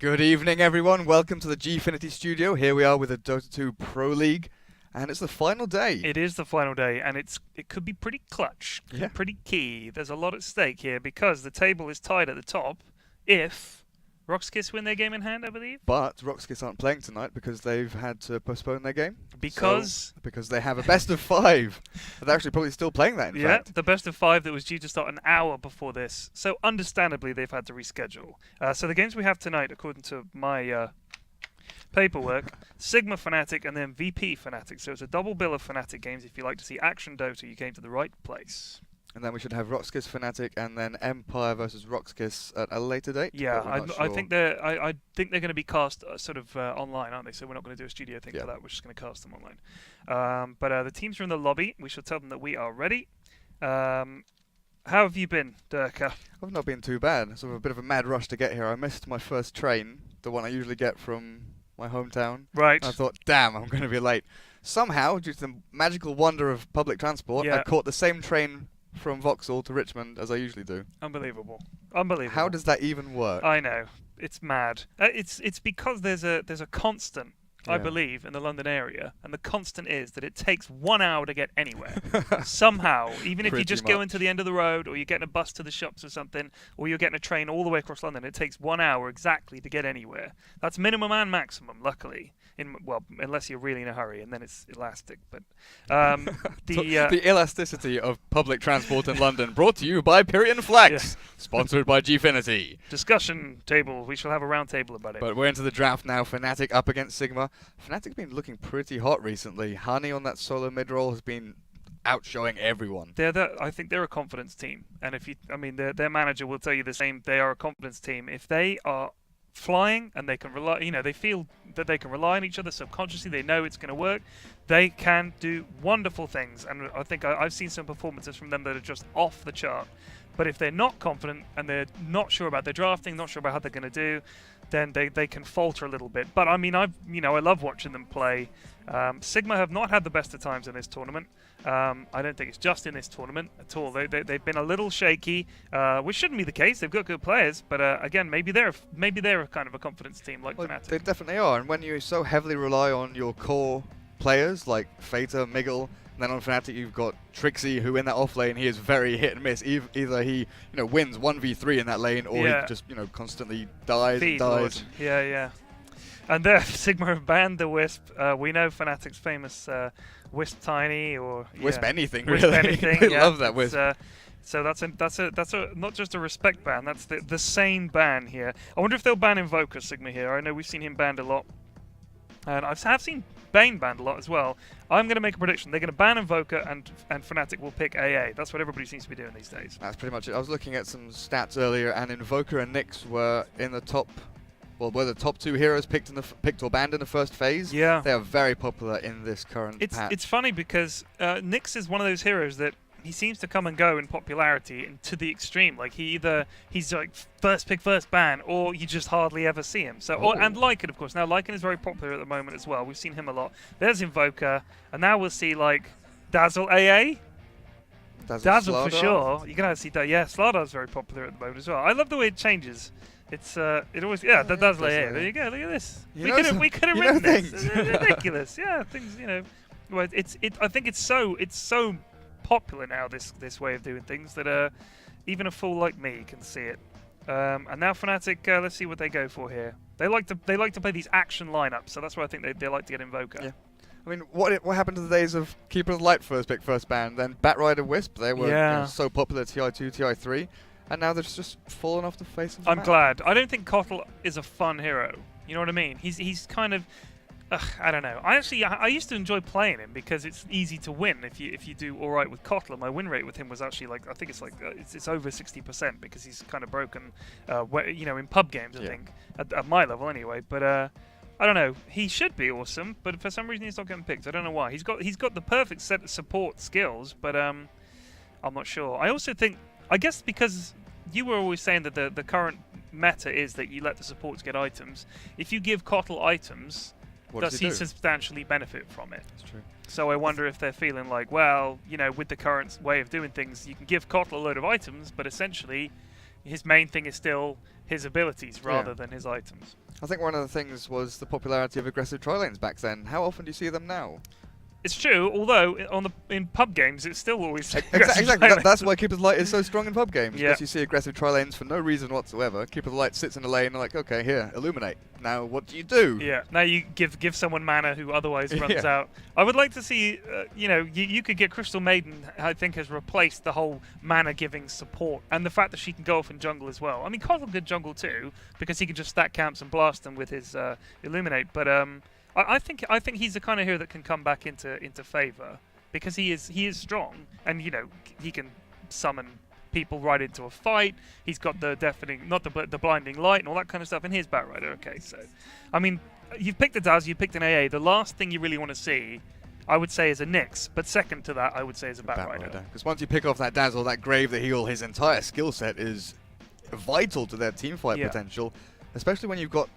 Good evening, everyone. Welcome to the Gfinity studio. Here we are with the Dota 2 Pro League, and it's the final day. It is the final day, and it could be pretty clutch, Yeah. pretty key. There's a lot at stake here because the table is tied at the top if Roxkiss win their game in hand, I believe. But Roxkiss aren't playing tonight because they've had to postpone their game. Because they have a best of 5. They're actually probably still playing that, in fact. the best of 5 that was due to start an hour before this. So understandably, they've had to reschedule. So the games we have tonight, according to my paperwork, Sigma Fnatic and then VP Fnatic. So it's a double bill of Fnatic games. If you like to see action Dota, you came to the right place. And then we should have Roxkiss Fnatic and then Empire versus Roxkiss at a later date. Yeah, I sure. think they're going to be cast sort of online, aren't they? So we're not going to do a studio thing for that. We're just going to cast them online. But the teams are in the lobby. We shall tell them that we are ready. How have you been, Durka? I've not been too bad. Sort of a bit of a mad rush to get here. I missed my first train, the one I usually get from my hometown. Right. I thought, damn, I'm going to be late. Somehow, due to the magical wonder of public transport, I caught the same train from Vauxhall to Richmond as I usually do. Unbelievable. Unbelievable. How does that even work? I know. It's mad. It's because there's a constant, I believe, in the London area, and the constant is that it takes 1 hour to get anywhere. Somehow, even if you just go into the end of the road, or you're getting a bus to the shops or something, or you're getting a train all the way across London, it takes 1 hour exactly to get anywhere. That's minimum and maximum, luckily. Well, unless you're really in a hurry, and then it's elastic. But the elasticity of public transport in London, brought to you by Pyrian Flex, sponsored by Gfinity. Discussion table. We shall have a round table about it. But we're into the draft now. Fnatic up against Sigma. Fnatic have been looking pretty hot recently. Honey on that solo mid roll has been outshowing everyone. I think they're a confidence team, and their manager will tell you the same. They are a confidence team. If they are flying and they can rely, they feel that they can rely on each other subconsciously, they know it's going to work, they can do wonderful things. And I think I've seen some performances from them that are just off the chart. But if they're not confident and they're not sure about their drafting, not sure about how they're going to do, then they can falter a little bit. But I love watching them play. Sigma have not had the best of times in this tournament. I don't think it's just in this tournament at all. They've been a little shaky, which shouldn't be the case. They've got good players, but again, maybe they're a kind of a confidence team like Fnatic. They definitely are. And when you so heavily rely on your core players like Fata, Miggle, and then on Fnatic you've got Trixie, who in that off lane he is very hit and miss. Either he wins 1v3 in that lane, or he just constantly dies and dies. Yeah. And there, Sigma have banned the Wisp. We know Fnatic's famous Wisp Tiny or Wisp anything, Wisp really. Anything. They love that Wisp. So that's a not just a respect ban. That's the sane ban here. I wonder if they'll ban Invoker Sigma here. I know we've seen him banned a lot, and I have seen Bane banned a lot as well. I'm going to make a prediction. They're going to ban Invoker, and Fnatic will pick AA. That's what everybody seems to be doing these days. That's pretty much it. I was looking at some stats earlier, and Invoker and Nyx were in the top. Well, were the top 2 heroes picked or banned in the first phase? Yeah, they are very popular in this current patch. It's funny because Nyx is one of those heroes that he seems to come and go in popularity and to the extreme. Like he's like first pick, first ban, or you just hardly ever see him. So and Lycan, of course. Now Lycan is very popular at the moment as well. We've seen him a lot. There's Invoker, and now we'll see like Dazzle AA. Dazzle for sure. You're gonna see that. Yeah, Slardar's very popular at the moment as well. I love the way it changes. It's it always the Dazzle AA. There you go. Look at this. We could have written this. It's ridiculous. Yeah, things Well, I think it's so popular now, this way of doing things, that even a fool like me can see it. And now Fnatic, let's see what they go for here. They like to play these action lineups, so that's why I think they like to get Invoker. Yeah. I mean, what happened to the days of Keeper of the Light first pick, first ban, then Batrider Wisp? They were so popular TI2, TI3, and now they're just fallen off the face of the map. I'm glad. I don't think Kotl is a fun hero. You know what I mean? He's kind of... I don't know. I used to enjoy playing him because it's easy to win if you do all right with Kotler. My win rate with him was actually it's over 60% because he's kind of broken, in pub games. I think at my level anyway. But I don't know. He should be awesome, but for some reason he's not getting picked. I don't know why. He's got the perfect set of support skills, but I'm not sure. I also think, I guess because you were always saying that the current meta is that you let the supports get items. If you give Kotl items, does he substantially benefit from it? That's true. So I wonder if they're feeling like, well, with the current way of doing things, you can give Kotl a load of items, but essentially his main thing is still his abilities rather than his items. I think one of the things was the popularity of aggressive tri-lanes back then. How often do you see them now? It's true, although in pub games it's still always Exactly. That's why Keeper's Light is so strong in pub games. Yeah. Because you see aggressive tri-lanes for no reason whatsoever. Keeper's Light sits in a lane and like, okay, here, illuminate. Now, what do you do? Yeah. Now you give someone mana who otherwise runs out. I would like to see, you could get Crystal Maiden. I think has replaced the whole mana giving support, and the fact that she can go off in jungle as well. I mean, Kozil could jungle too because he can just stack camps and blast them with his illuminate. But I think he's the kind of hero that can come back into favor because he is strong, and he can summon people right into a fight. He's got the deafening, not the blinding light and all that kind of stuff in his Batrider. Okay, so I mean, you've picked a Daz, you picked an AA. The last thing you really want to see, I would say, is a Nyx, but second to that, I would say is a Batrider. Because once you pick off that Dazzle, that Grave, the heal, his entire skill set is vital to their teamfight potential, especially when you've got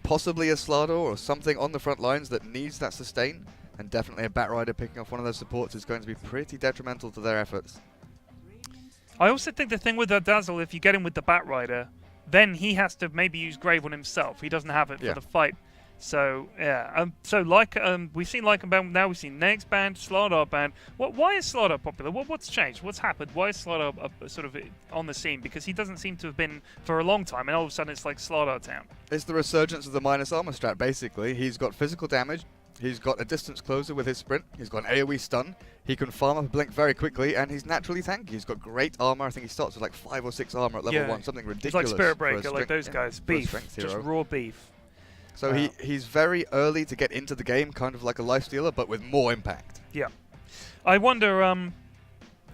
possibly a Slardor or something on the front lines that needs that sustain, and definitely a Batrider picking off one of those supports is going to be pretty detrimental to their efforts. I also think the thing with the Dazzle, if you get him with the Batrider, then he has to maybe use Grave on himself. He doesn't have it for the fight. So yeah, we've seen Lycan banned, now we've seen Nyx banned, Slardar banned. Why is Slardar popular? What's changed? What's happened? Why is Slardar sort of on the scene? Because he doesn't seem to have been for a long time, and all of a sudden it's like Slardar town. It's the resurgence of the minus armor strat. Basically, he's got physical damage. He's got a distance closer with his sprint. He's got an AoE stun. He can farm up a blink very quickly, and he's naturally tanky. He's got great armor. I think he starts with like 5 or 6 armor at level 1, something ridiculous. It's like Spirit Breaker, like those guys. Beef, just raw beef. So he's very early to get into the game, kind of like a lifestealer, but with more impact. Yeah. I wonder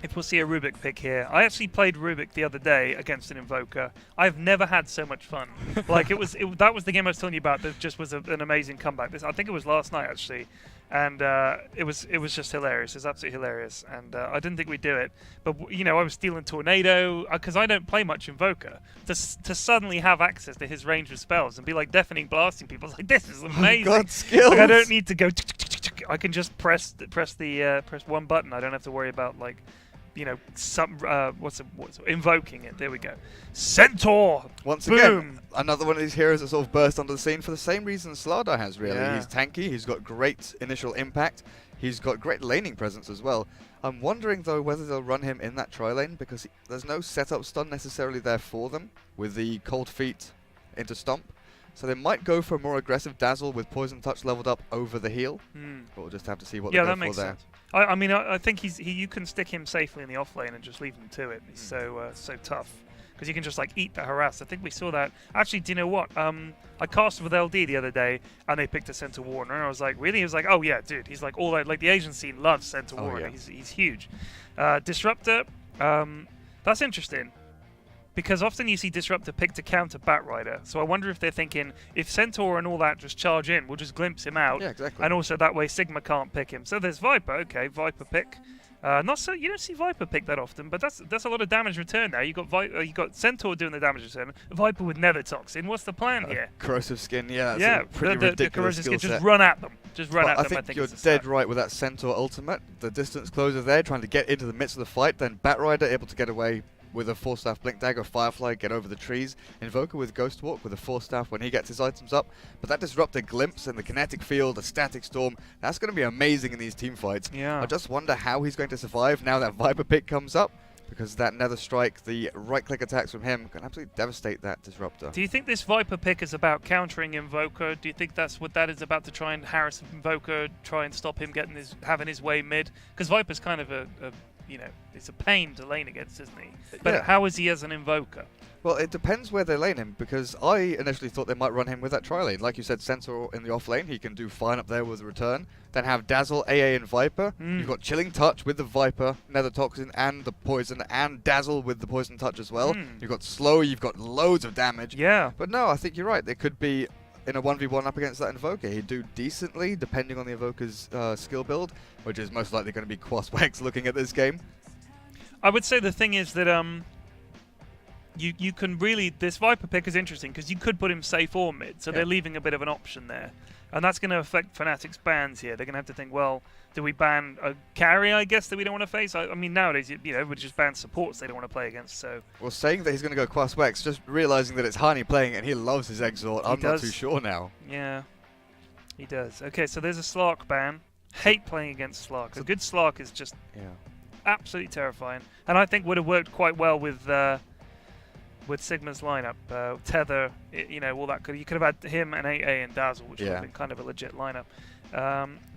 if we'll see a Rubik pick here. I actually played Rubik the other day against an Invoker. I've never had so much fun. Like that was the game I was telling you about. That just was an amazing comeback. I think it was last night actually, and it was just hilarious. It was absolutely hilarious, and I didn't think we'd do it. But I was stealing Tornado because I don't play much Invoker. To suddenly have access to his range of spells and be like deafening blasting people, it's like this is amazing. Oh God, skills! Like, I don't need to go. I can just press one button. I don't have to worry about like. Invoking it. There we go. Centaur! Once Boom. again, another one of these heroes that sort of burst onto the scene for the same reason Slardar has, really. Yeah. He's tanky, he's got great initial impact, he's got great laning presence as well. I'm wondering, though, whether they'll run him in that tri-lane, because there's no setup stun necessarily there for them, with the Cold Feet into Stomp. So they might go for a more aggressive Dazzle with Poison Touch leveled up over the heal. But we'll just have to see what they go for there. Sense. I mean, I think you can stick him safely in the off lane and just leave him to it. He's so tough because you can just like eat the harass. I think we saw that. Actually, do you know what? I cast with LD the other day and they picked a Centaur Warner, and I was like, really? He was like, oh yeah, dude. He's like all that. Like the Asian scene loves Centaur Warner. Yeah. He's huge. Disruptor. That's interesting. Because often you see Disruptor pick to counter Batrider. So I wonder if they're thinking, if Centaur and all that just charge in, we'll just glimpse him out. Yeah, exactly. And also that way Sigma can't pick him. So there's Viper. Okay, Viper pick. Not so you don't see Viper pick that often, but that's a lot of damage return now. You got Centaur doing the damage return. Viper with Nether Toxin. What's the plan here? Corrosive Skin. Yeah, that's a pretty ridiculous the corrosive skill skin. set. Just run at them. Just run at them. I think you're dead right with that Centaur ultimate. The distance closer there, trying to get into the midst of the fight. Then Batrider able to get away with a 4-staff Blink Dagger, Firefly, get over the trees. Invoker with Ghost Walk with a 4-staff when he gets his items up. But that Disruptor Glimpse and the Kinetic Field, the Static Storm, that's going to be amazing in these team fights. Yeah. I just wonder how he's going to survive now that Viper pick comes up, because that Nether Strike, the right-click attacks from him can absolutely devastate that Disruptor. Do you think this Viper pick is about countering Invoker? Do you think that's what that is about, to try and harass Invoker, try and stop him having his way mid? Because Viper's kind of it's a pain to lane against, isn't he? But how is he as an Invoker? Well, it depends where they lane him, because I initially thought they might run him with that tri-lane. Like you said, Centaur in the off lane, he can do fine up there with the return. Then have Dazzle, AA, and Viper. You've got Chilling Touch with the Viper, Nether Toxin, and the Poison, and Dazzle with the Poison Touch as well. You've got Slow, you've got loads of damage. Yeah. But no, I think you're right. They could be in a 1v1 up against that Invoker. He'd do decently, depending on the Invoker's skill build, which is most likely going to be Quas Wex looking at this game. I would say the thing is that you can really, this Viper pick is interesting because you could put him safe or mid, so they're leaving a bit of an option there. And that's going to affect Fnatic's bans here. They're going to have to think, well, do we ban a carry, I guess, that we don't want to face? I mean, nowadays, you know, we just ban supports they don't want to play against, so... Well, saying that he's going to go Quas Wex, just realizing that it's Hani playing it and he loves his Exort, I'm not too sure now. Yeah, he does. Okay, so there's a Slark ban. Hate playing against Slark. A good Slark is just absolutely terrifying. And I think would have worked quite well with Sigma's lineup. Tether, you know, all that. You could have had him and AA and Dazzle, which would have been kind of a legit lineup.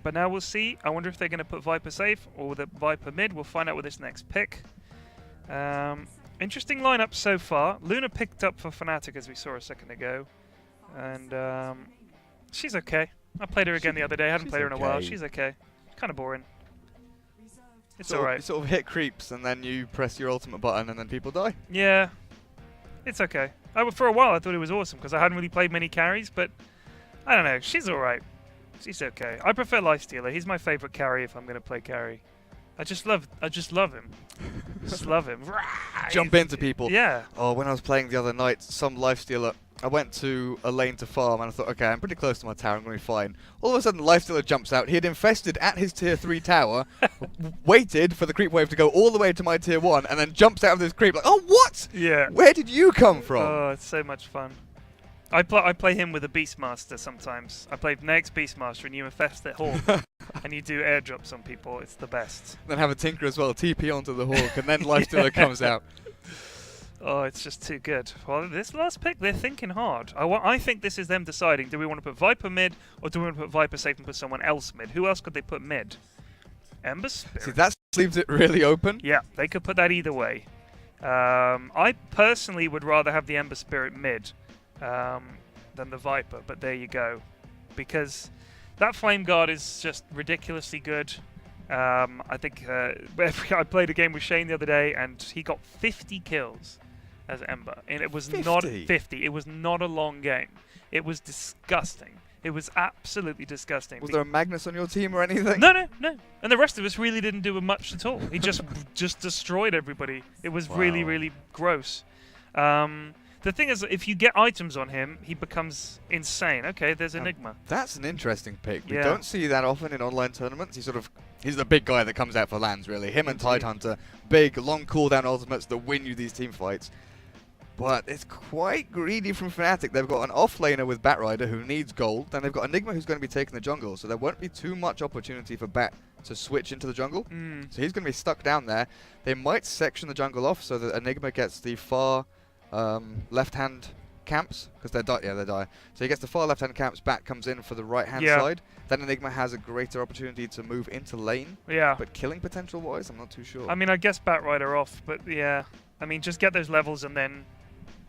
But now we'll see. I wonder if they're going to put Viper safe or the Viper mid. We'll find out with this next pick. Interesting lineup so far. Luna picked up for Fnatic, as we saw a second ago. And she's okay. I played her again the other day. I hadn't played her in a while. She's okay. Kind of boring. It's alright. You sort of hit creeps and then you press your ultimate button and then people die. Yeah. It's okay. For a while I thought it was awesome because I hadn't really played many carries, but I don't know. She's alright. She's okay. I prefer Lifestealer. He's my favorite carry if I'm going to play carry. I just love him. Just love him. Jump into people. Yeah. Oh, when I was playing the other night, some Lifestealer, I went to a lane to farm and I thought, okay, I'm pretty close to my tower, I'm going to be fine. All of a sudden, Lifestealer jumps out. He had infested at his tier 3 tower, waited for the creep wave to go all the way to my tier 1, and then jumps out of this creep like, oh, what? Yeah. Where did you come from? Oh, it's so much fun. I play him with a Beastmaster sometimes. I played Next Beastmaster and you infest the Hawk and you do airdrops on people. It's the best. Then have a Tinker as well, TP onto the Hawk, and then Lifestealer comes out. Oh, it's just too good. Well, this last pick, they're thinking hard. I think this is them deciding, do we want to put Viper mid or do we want to put Viper safe and put someone else mid? Who else could they put mid? Ember Spirit. See, that leaves it really open. Yeah, they could put that either way. I personally would rather have the Ember Spirit mid than the Viper, but there you go. Because that Flame Guard is just ridiculously good. I think I played a game with Shane the other day and he got 50 kills as Ember. And it was 50? not 50. It was not a long game. It was disgusting. It was absolutely disgusting. Was there a Magnus on your team or anything? No. And the rest of us really didn't do much at all. He just destroyed everybody. It was really, really gross. The thing is, if you get items on him, he becomes insane. Okay, there's Enigma. That's an interesting pick. We don't see that often in online tournaments. He's the big guy that comes out for lands, really. Him and Tidehunter, big, long cooldown ultimates that win you these team fights. But it's quite greedy from Fnatic. They've got an offlaner with Batrider who needs gold. Then they've got Enigma who's going to be taking the jungle. So there won't be too much opportunity for Bat to switch into the jungle. So he's going to be stuck down there. They might section the jungle off so that Enigma gets the far left-hand camps, because they're die. So he gets the far left-hand camps, Bat comes in for the right-hand side. Then Enigma has a greater opportunity to move into lane. Yeah. But killing potential-wise, I'm not too sure. I mean, I guess Batrider off, but yeah. I mean, just get those levels and then...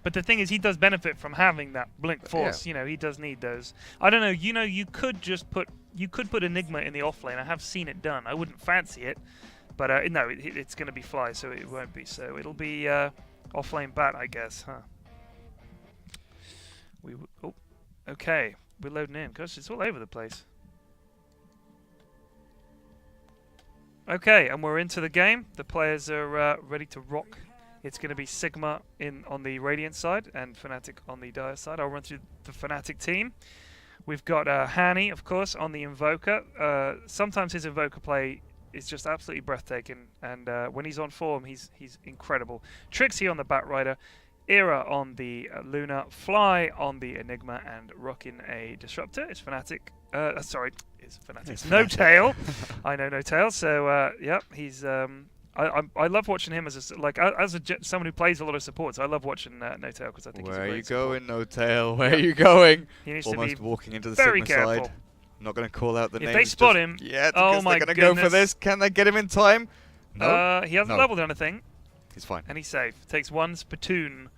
But the thing is, he does benefit from having that Blink Force. You know, he does need those. I don't know, you know, you could put Enigma in the off lane. I have seen it done. I wouldn't fancy it. But no, it's going to be Fly, so it won't be. So it'll be off-lane Bat, I guess, huh? Oh, okay. We're loading in. Gosh, it's all over the place. Okay, and we're into the game. The players are ready to rock. It's going to be Sigma on the Radiant side and Fnatic on the Dire side. I'll run through the Fnatic team. We've got Hani, of course, on the Invoker. Sometimes his Invoker play is just absolutely breathtaking, and when he's on form, he's incredible. Trixie on the Batrider, Era on the Luna, Fly on the Enigma, and rocking a Disruptor. It's Fnatic. Sorry, it's Fnatic. No Tail. I know No Tail. So yeah, he's. I love watching him as someone who plays a lot of supports. I love watching No Tail because I think he's a great support. Where are you going, No Tail? Where are you going? He needs Almost to be walking into the very Sigma careful. side. I'm not going to call out the name. If they spot him, yeah, oh my they're going to goodness. go for this. Can they get him in time? No. He hasn't leveled anything. He's fine. And he's safe. Takes one Spittoon.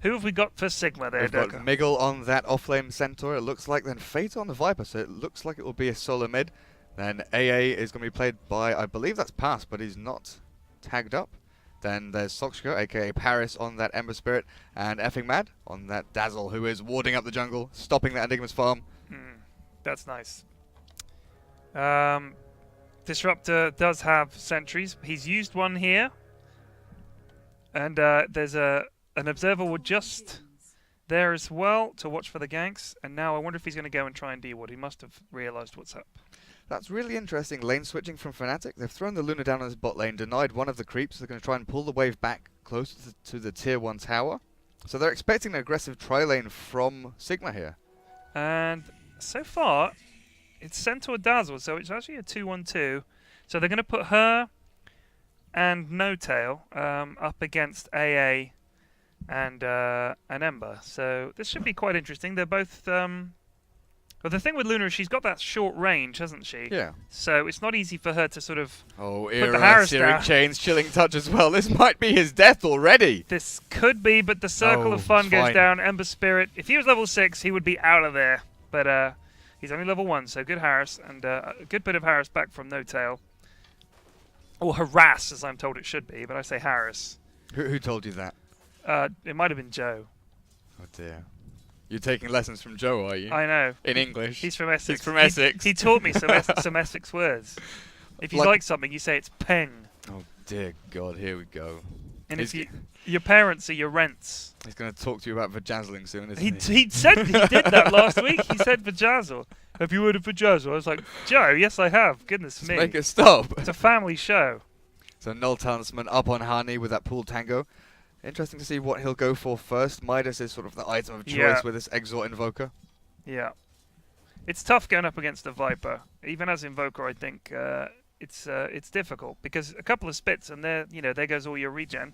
Who have we got for Sigma there, We've got Miggle on that offlane Centaur, it looks like. Then Fate on the Viper, so it looks like it will be a solo mid. Then AA is going to be played by, I believe that's Pass, but he's not tagged up. Then there's Soxco, aka Paris, on that Ember Spirit, and Effing Mad on that Dazzle, who is warding up the jungle, stopping that Enigma's farm. That's nice. Disruptor does have sentries. He's used one here. And there's an Observer will just there as well to watch for the ganks. And now I wonder if he's going to go and try and D-ward. He must have realised what's up. That's really interesting. Lane switching from Fnatic. They've thrown the Luna down on his bot lane, denied one of the creeps. They're going to try and pull the wave back closer to the tier 1 tower. So they're expecting an aggressive tri-lane from Sigma here. And so far, it's Centaur Dazzle, so it's actually a 2-1-2. So they're going to put her and No Tail up against AA and Ember. So this should be quite interesting. They're both... But the thing with Luna is she's got that short range, hasn't she? Yeah. So it's not easy for her to sort of Oh, put the Harris Searing down. Chains, Chilling Touch as well. This might be his death already. This could be, but the Circle of Fun goes down. Ember Spirit. If he was level 6, he would be out of there. But he's only level 1, so good Harris. And a good bit of Harris back from No Tail. Or Harass, as I'm told it should be, but I say Harris. Who told you that? It might have been Joe. Oh, dear. You're taking lessons from Joe, are you? I know. In English. He's from Essex. He's from Essex. He taught me some Essex words. If you like something, you say it's peng. Oh, dear God, here we go. And if your parents are your rents. He's going to talk to you about vajazzling soon, isn't He said he did that last week. He said vajazzle. Have you heard of vajazzle? I was like, Joe, yes I have. Goodness me. Make it stop. It's a family show. So Null Talisman up on Hani with that pool tango. Interesting to see what he'll go for first. Midas is sort of the item of choice with this Exort Invoker. Yeah. It's tough going up against a Viper. Even as Invoker, I think it's difficult because a couple of spits and there goes all your regen.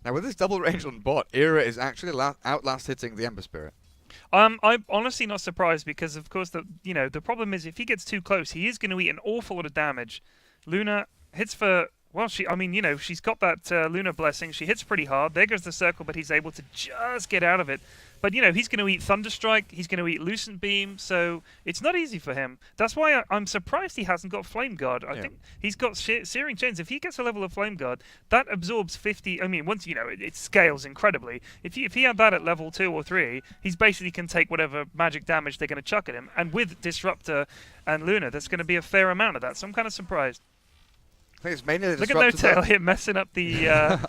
Now with this double range on bot, Era is actually outlast hitting the Ember Spirit. I'm honestly not surprised because of course the problem is if he gets too close, he is going to eat an awful lot of damage. Luna hits for she's got that Luna Blessing. She hits pretty hard. There goes the circle, but he's able to just get out of it. But, he's going to eat Thunderstrike. He's going to eat Lucent Beam. So it's not easy for him. That's why I'm surprised he hasn't got Flame Guard. I think he's got Searing Chains. If he gets a level of Flame Guard, that absorbs 50. I mean, once, it scales incredibly. If he had that at level 2 or 3, he's basically can take whatever magic damage they're going to chuck at him. And with Disruptor and Luna, there's going to be a fair amount of that. So I'm kind of surprised. I think it's mainly the Look at No Tail here messing up the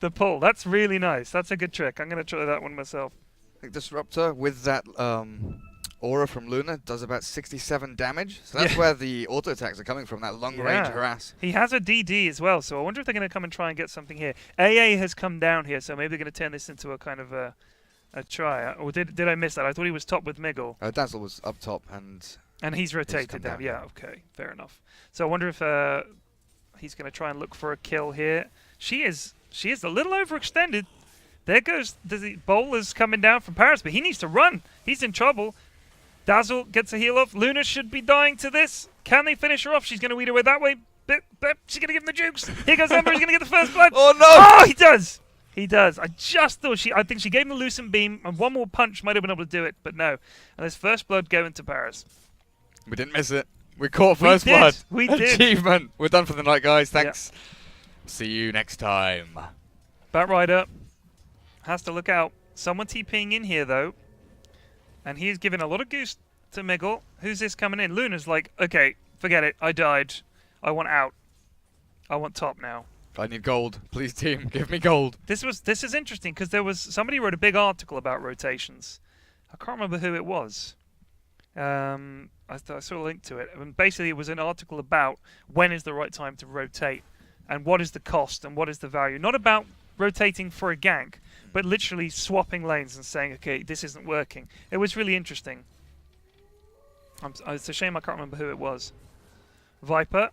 the pull. That's really nice. That's a good trick. I'm going to try that one myself. I think Disruptor with that aura from Luna does about 67 damage. So that's where the auto attacks are coming from, that long range harass. He has a DD as well, so I wonder if they're going to come and try and get something here. AA has come down here, so maybe they're going to turn this into a kind of a try. Or did I miss that? I thought he was top with Miggle. Dazzle was up top and he's rotated down. Yeah, okay, fair enough. So I wonder if he's going to try and look for a kill here. She is a little overextended. There goes the bowler's coming down from Paris, but he needs to run. He's in trouble. Dazzle gets a heal off. Luna should be dying to this. Can they finish her off? She's going to eat away that way. But she's going to give him the jukes. Here goes Ember. He's going to get the first blood. Oh, no! Oh, he does. He does. I just thought I think she gave him the Lucent Beam, and one more punch might have been able to do it, but no. And there's first blood going to Paris. We didn't miss it. We caught first blood. We did. Achievement. We're done for the night, guys. Thanks. See you next time. Batrider has to look out. Someone TPing in here, though. And he's giving a lot of goose to Miggle. Who's this coming in? Luna's like, okay, forget it. I died. I want out. I want top now. I need gold. Please, team, give me gold. This is interesting because somebody wrote a big article about rotations. I can't remember who it was. I saw a link to it. And basically, it was an article about when is the right time to rotate and what is the cost and what is the value. Not about rotating for a gank, but literally swapping lanes and saying, okay, this isn't working. It was really interesting. It's a shame I can't remember who it was. Viper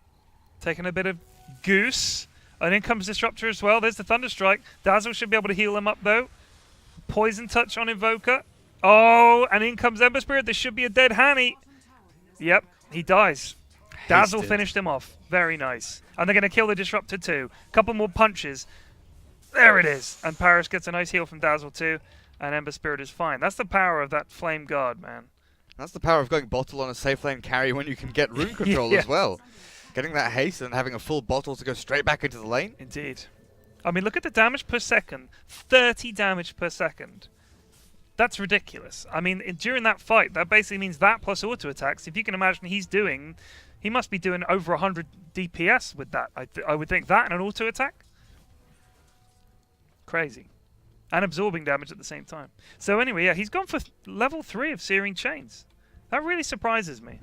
taking a bit of goose. And in comes Disruptor as well. There's the Thunderstrike. Dazzle should be able to heal him up, though. Poison Touch on Invoker. Oh, and in comes Ember Spirit. There should be a dead Hani. Yep, he dies. Dazzle finished him off. Very nice. And they're going to kill the Disruptor too. Couple more punches. There it is. And Paris gets a nice heal from Dazzle too. And Ember Spirit is fine. That's the power of that Flame Guard, man. That's the power of going bottle on a safe lane carry when you can get rune control as well. Getting that haste and having a full bottle to go straight back into the lane. Indeed. I mean, look at the damage per second. 30 damage per second. That's ridiculous. I mean, during that fight, that basically means that plus auto attacks. If you can imagine he must be doing over 100 DPS with that. I would think that and an auto attack. Crazy. and absorbing damage at the same time. So anyway, yeah, he's gone for level 3 of Searing Chains. That really surprises me.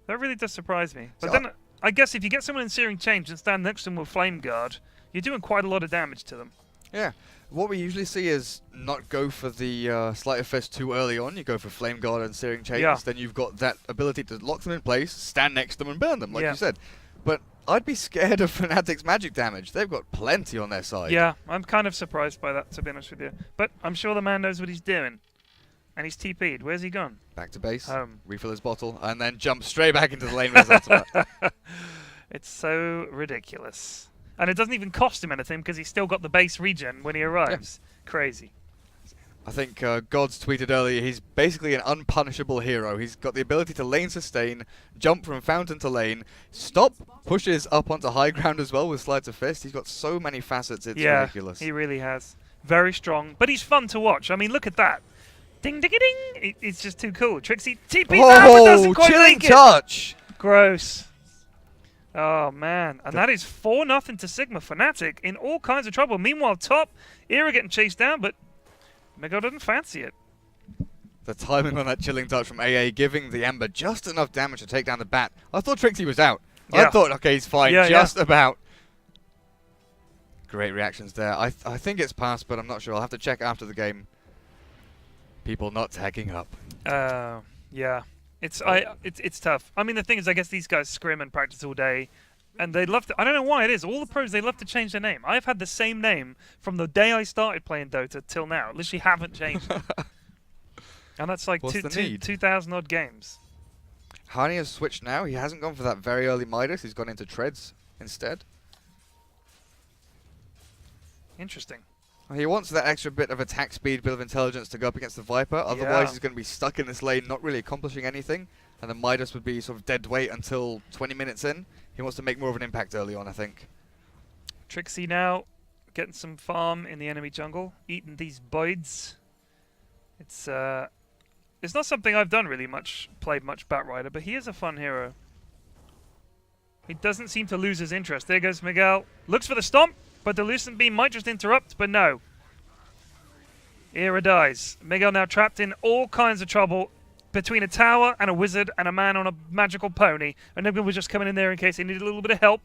That really does surprise me. But then, I guess if you get someone in Searing Chains and stand next to them with Flame Guard, you're doing quite a lot of damage to them. Yeah. What we usually see is not go for the Sleight of Fist too early on. You go for Flame Guard and Searing Chains. Yeah. Then you've got that ability to lock them in place, stand next to them, and burn them, like Yeah. you said. But I'd be scared of Fnatic's magic damage. They've got plenty on their side. Yeah, I'm kind of surprised by that, to be honest with you. But I'm sure the man knows what he's doing. And he's TP'd. Where's he gone? Back to base, Home. refill his bottle, and then jump straight back into the lane with his ultimate. It's so ridiculous. And it doesn't even cost him anything because he's still got the base regen when he arrives. Yeah. Crazy. I think Gods tweeted earlier, he's basically an unpunishable hero. He's got the ability to lane sustain, jump from fountain to lane, stop pushes up onto high ground as well with sleight of fist. He's got so many facets, it's ridiculous. He really has. Very strong, but he's fun to watch. I mean, look at that. Ding, ding, ding. It's just too cool. Trixie TP's out, but doesn't quite chilling make it. touch! Gross. Oh, man. And that is 4-0 to Sigma. Fnatic in all kinds of trouble. Meanwhile, top, Era getting chased down, but Miguel doesn't fancy it. The timing on that chilling touch from AA, giving the Ember just enough damage to take down the bat. I thought Trixie was out. Yeah. I thought, okay, he's fine, just about. Great reactions there. I think it's passed, but I'm not sure. I'll have to check after the game. People not tagging up. Yeah. It's tough. I mean, the thing is, I guess these guys scrim and practice all day, and they love to. I don't know why it is. All the pros, they love to change their name. I've had the same name from the day I started playing Dota till now. Literally haven't changed it. And that's like 2,000 odd games. Hani has switched now. He hasn't gone for that very early Midas. He's gone into Treads instead. Interesting. He wants that extra bit of attack speed, bit of intelligence to go up against the Viper. Otherwise, he's going to be stuck in this lane, not really accomplishing anything. And the Midas would be sort of dead weight until 20 minutes in. He wants to make more of an impact early on, I think. Trixie now getting some farm in the enemy jungle, eating these boids. It's not something I've done really much, played much Batrider, but he is a fun hero. He doesn't seem to lose his interest. There goes Miguel. Looks for the stomp, but the Lucent Beam might just interrupt, but no. Era dies. Miguel now trapped in all kinds of trouble between a tower and a wizard and a man on a magical pony. And Miguel was just coming in there in case he needed a little bit of help.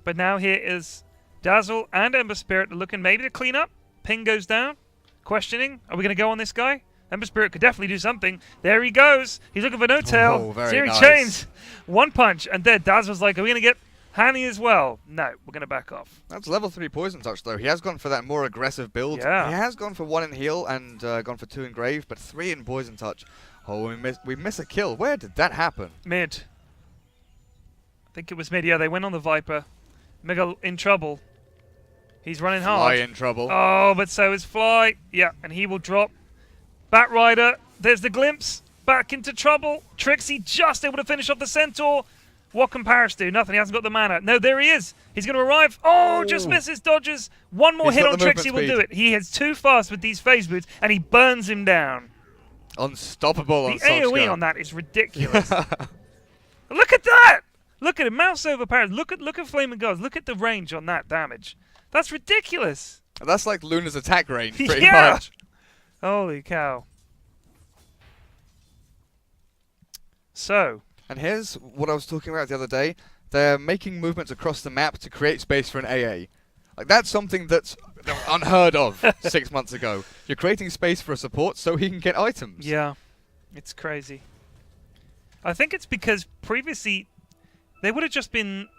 But now here is Dazzle and Ember Spirit looking maybe to clean up. Ping goes down. Questioning. Are we going to go on this guy? Ember Spirit could definitely do something. There he goes. He's looking for no tail. Searing Chains. One punch. And there Dazzle's like, are we going to get Hani as well? No, we're going to back off. That's level 3 Poison Touch, though. He has gone for that more aggressive build. Yeah. He has gone for 1 in heal and gone for 2 in grave, but 3 in Poison Touch. Oh, we miss a kill. Where did that happen? Mid. I think it was mid. Yeah, they went on the Viper. Miguel in trouble. He's running hard. Fly in trouble. Oh, but so is Fly. Yeah, and he will drop. Batrider. There's the glimpse. Back into trouble. Trixie just able to finish off the Centaur. What can Paris do? Nothing. He hasn't got the mana. No, there he is. He's going to arrive. Oh, just misses, dodges. One more hit on Trixie will do it. He is too fast with these phase boots, and he burns him down. Unstoppable on The AoE Sochka. on that is ridiculous. Look at that! Look at it. Mouse over Paris. Look at Flaming Gods. Look at the range on that damage. That's ridiculous. That's like Luna's attack range, pretty Yeah. much. Holy cow. So. And here's what I was talking about the other day. They're making movements across the map to create space for an AA. Like, that's something that's unheard of 6 months ago. You're creating space for a support so he can get items. Yeah. It's crazy. I think it's because previously they would have just been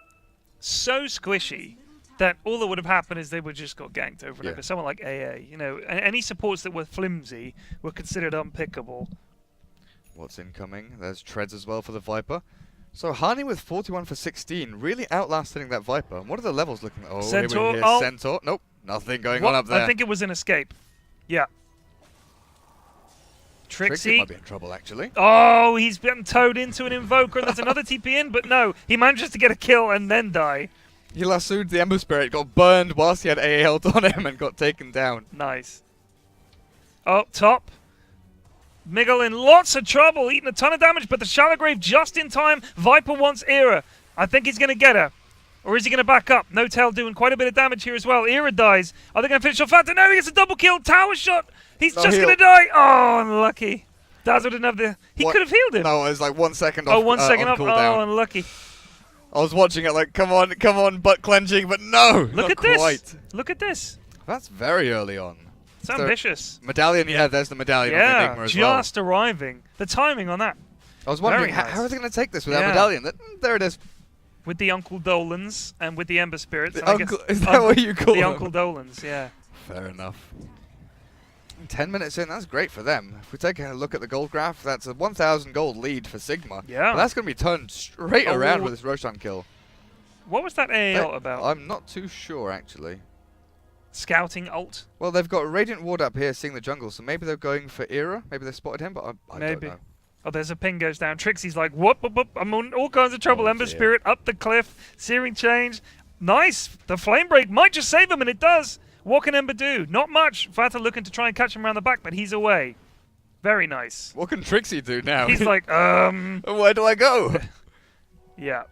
so squishy that all that would have happened is they would just got ganked over and over. Someone like AA, you know, any supports that were flimsy were considered unpickable. What's incoming? There's Treads as well for the Viper. So Hani with 41 for 16, really outlasting that Viper. And what are the levels looking like? Oh, Centaur. Here Centaur. Nope, nothing going on up there. I think it was an escape. Yeah. Trixie might be in trouble, actually. Oh, he's been towed into an Invoker, and there's another TP in, but no, he manages to get a kill and then die. He lassoed the Ember Spirit, got burned whilst he had AA health on him and got taken down. Nice. Oh, top. Miguel in lots of trouble, eating a ton of damage, but the Shallow Grave just in time. Viper wants Era. I think he's going to get her. Or is he going to back up? No Tail doing quite a bit of damage here as well. Era dies. Are they going to finish off Fanta? No, he gets a double kill. Tower shot. He's just going to die. Oh, unlucky. Dazzle didn't have the... He could have healed him. No, it was like 1 second off. Oh, 1 second on off. cooldown. Oh, unlucky. I was watching it like, come on, butt clenching, but no, Look not at this. quite. Look at this. That's very early on. It's ambitious. Medallion, yeah, there's the medallion on the Enigma as well. Just arriving. The timing on that. I was wondering, Very nice. how are they going to take this without medallion? There it is. With the Uncle Dolans and with the Ember Spirits. The uncle, is that what you call the them? Uncle Dolans, yeah. Fair enough. 10 minutes in, that's great for them. If we take a look at the gold graph, that's a 1,000 gold lead for Sigma. Yeah. But that's going to be turned straight around with this Roshan kill. What was that AA ult about? I'm not too sure, actually. Scouting ult? Well, they've got Radiant Ward up here seeing the jungle, so maybe they're going for Era. Maybe they spotted him, but I don't know. Oh, there's a ping goes down. Trixie's like, whoop. I'm in all kinds of trouble. Ember Spirit up the cliff. Searing Change. Nice. The Flame Break might just save him, and it does. What can Ember do? Not much. Fata looking to try and catch him around the back, but he's away. Very nice. What can Trixie do now? He's like, Where do I go? Yeah.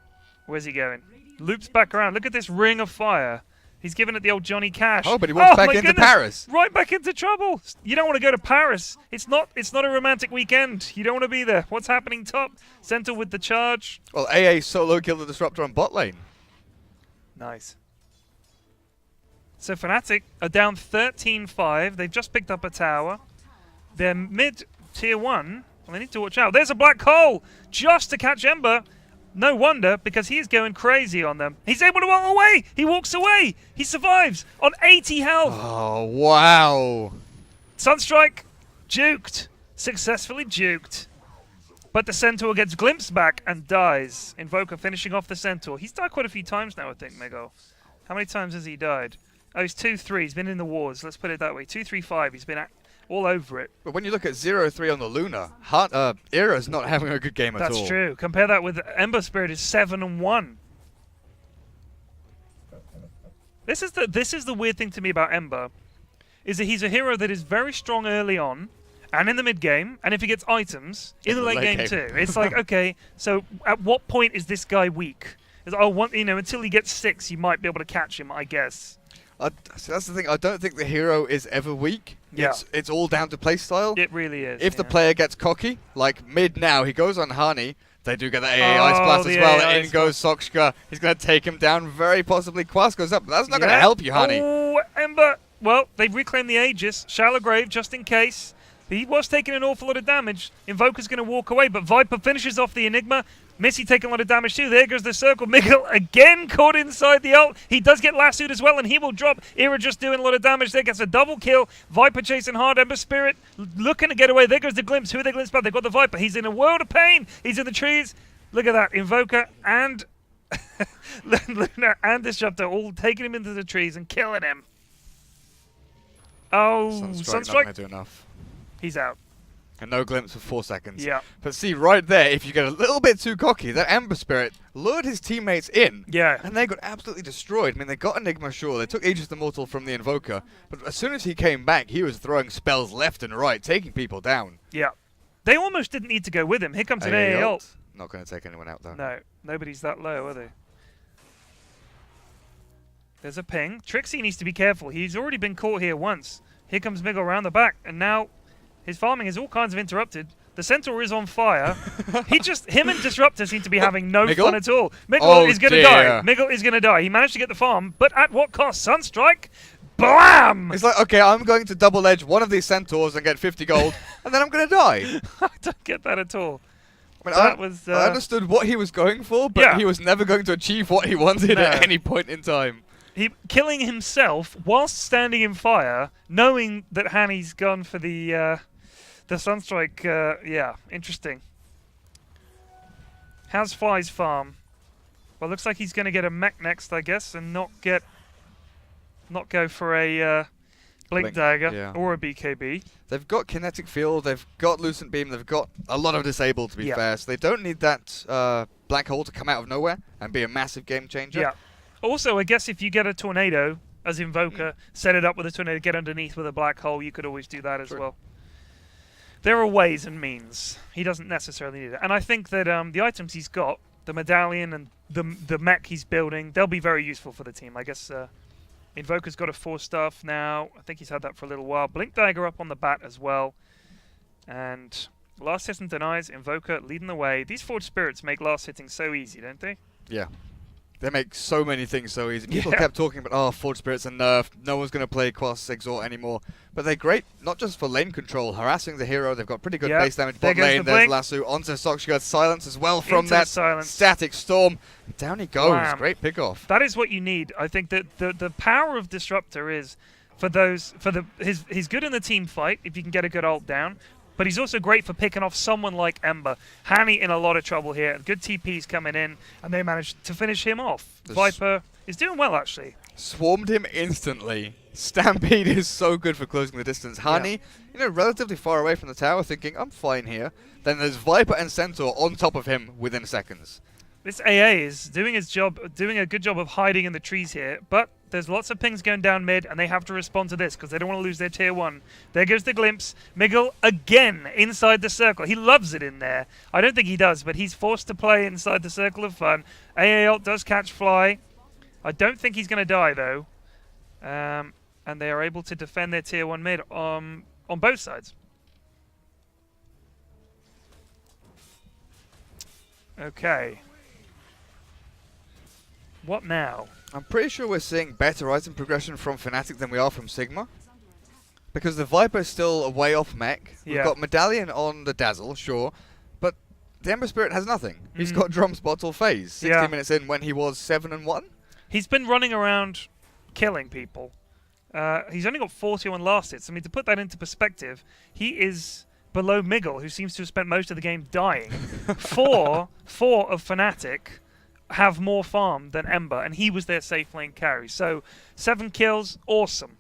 Where's he going? Loops back around. Look at this ring of fire. He's giving it the old Johnny Cash. Oh, but he wants back into Paris. Right back into trouble. You don't want to go to Paris. It's not a romantic weekend. You don't want to be there. What's happening top? Center with the charge. Well, AA solo killed the Disruptor on bot lane. Nice. So Fnatic are down 13-5. They've just picked up a tower. They're mid tier 1. Well, they need to watch out. There's a black hole just to catch Ember. No wonder, because he's going crazy on them. He's able to walk away. He walks away. He survives on 80 health. Oh, wow. Sunstrike juked. Successfully juked. But the Centaur gets glimpsed back and dies. Invoker finishing off the Centaur. He's died quite a few times now, I think, Mego. How many times has he died? Oh, he's 2-3. He's been in the wars. Let's put it that way. 2-3-5. He's been all over it. But when you look at 0-3 on the Luna, Era's not having a good game at all. That's true. Compare that with Ember Spirit is 7-1. This is the weird thing to me about Ember, is that he's a hero that is very strong early on, and in the mid game, and if he gets items in the late game too. It's like, okay, so at what point is this guy weak? Until he gets 6, you might be able to catch him, I guess. So that's the thing. I don't think the hero is ever weak. Yeah. It's all down to playstyle. It really is. If the player gets cocky, like mid now, he goes on Hani. They do get the AA Ice Blast as well. And in goes Sokshka. He's going to take him down. Very possibly Quas goes up. But that's not going to help you, Hani. Oh, Ember. Well, they've reclaimed the Aegis. Shallow Grave, just in case. He was taking an awful lot of damage. Invoker's going to walk away, but Viper finishes off the Enigma. Missy taking a lot of damage too. There goes the circle. Miguel again caught inside the ult. He does get lassoed as well, and he will drop. Era just doing a lot of damage there. Gets a double kill. Viper chasing hard. Ember Spirit looking to get away. There goes the glimpse. Who are they glimpsed by? They've got the Viper. He's in a world of pain. He's in the trees. Look at that. Invoker and Luna and Disruptor all taking him into the trees and killing him. Oh, Sunstrike. Not going to do enough. He's out. And no glimpse for 4 seconds. Yeah. But see, right there, if you get a little bit too cocky, that Ember Spirit lured his teammates in. Yeah. And they got absolutely destroyed. I mean, they got Enigma, sure. They took Aegis the Mortal from the Invoker. But as soon as he came back, he was throwing spells left and right, taking people down. Yeah. They almost didn't need to go with him. Here comes an AA ult. Not going to take anyone out, though. No. Nobody's that low, are they? There's a ping. Trixie needs to be careful. He's already been caught here once. Here comes Miguel around the back. And now his farming is all kinds of interrupted. The Centaur is on fire. Him and Disruptor seem to be having no fun at all. Miguel is going to die. Miguel is going to die. He managed to get the farm, but at what cost? Sunstrike? Blam! It's like, okay, I'm going to double edge one of these Centaurs and get 50 gold, and then I'm going to die. I don't get that at all. I understood what he was going for, but he was never going to achieve what he wanted at any point in time. He killing himself whilst standing in fire, knowing that Hani's gone for the Sunstrike. Yeah, interesting. How's Fly's farm? Well, looks like he's going to get a mech next, I guess, and not go for a Blink Dagger or a BKB. They've got Kinetic Field, they've got Lucent Beam, they've got a lot of Disable, to be fair, so they don't need that Black Hole to come out of nowhere and be a massive game changer. Yeah. Also, I guess if you get a Tornado as Invoker, set it up with a Tornado, get underneath with a Black Hole, you could always do that as well. There are ways and means. He doesn't necessarily need it. And I think that the items he's got, the medallion and the mech he's building, they'll be very useful for the team. I guess Invoker's got a 4-staff now. I think he's had that for a little while. Blink Dagger up on the bat as well. And last hit and denies, Invoker leading the way. These Forged Spirits make last hitting so easy, don't they? Yeah. They make so many things so easy. People kept talking about, oh, Forged Spirits are nerfed. No one's going to play Quas Exhort anymore. But they're great, not just for lane control, harassing the hero. They've got pretty good base damage. Bot lane, there's Lasso. Onto Soxgur's Silence as well from that Static Storm. Down he goes. Wham. Great pick off. That is what you need. I think that the power of Disruptor is he's good in the team fight if you can get a good ult down. But he's also great for picking off someone like Ember. Hanny in a lot of trouble here. Good TPs coming in, and they managed to finish him off. Viper is doing well, actually. Swarmed him instantly. Stampede is so good for closing the distance. Hanny, relatively far away from the tower, thinking, I'm fine here. Then there's Viper and Centaur on top of him within seconds. This AA is doing his job, doing a good job of hiding in the trees here, but there's lots of pings going down mid, and they have to respond to this because they don't want to lose their tier 1. There goes the glimpse. Miggle again inside the circle. He loves it in there. I don't think he does, but he's forced to play inside the circle of fun. AA ult does catch Fly. I don't think he's going to die, though. And they are able to defend their tier 1 mid on both sides. Okay. What now? I'm pretty sure we're seeing better item progression from Fnatic than we are from Sigma. Because the Viper is still a way off mech. We've got Medallion on the Dazzle, sure. But the Ember Spirit has nothing. He's got Drum's Bottle Phase. 60 minutes in when he was 7-1. He's been running around killing people. He's only got 41 last hits. I mean, to put that into perspective, he is below Miggle, who seems to have spent most of the game dying. four of Fnatic have more farm than Ember, and he was their safe lane carry. So 7 kills, awesome.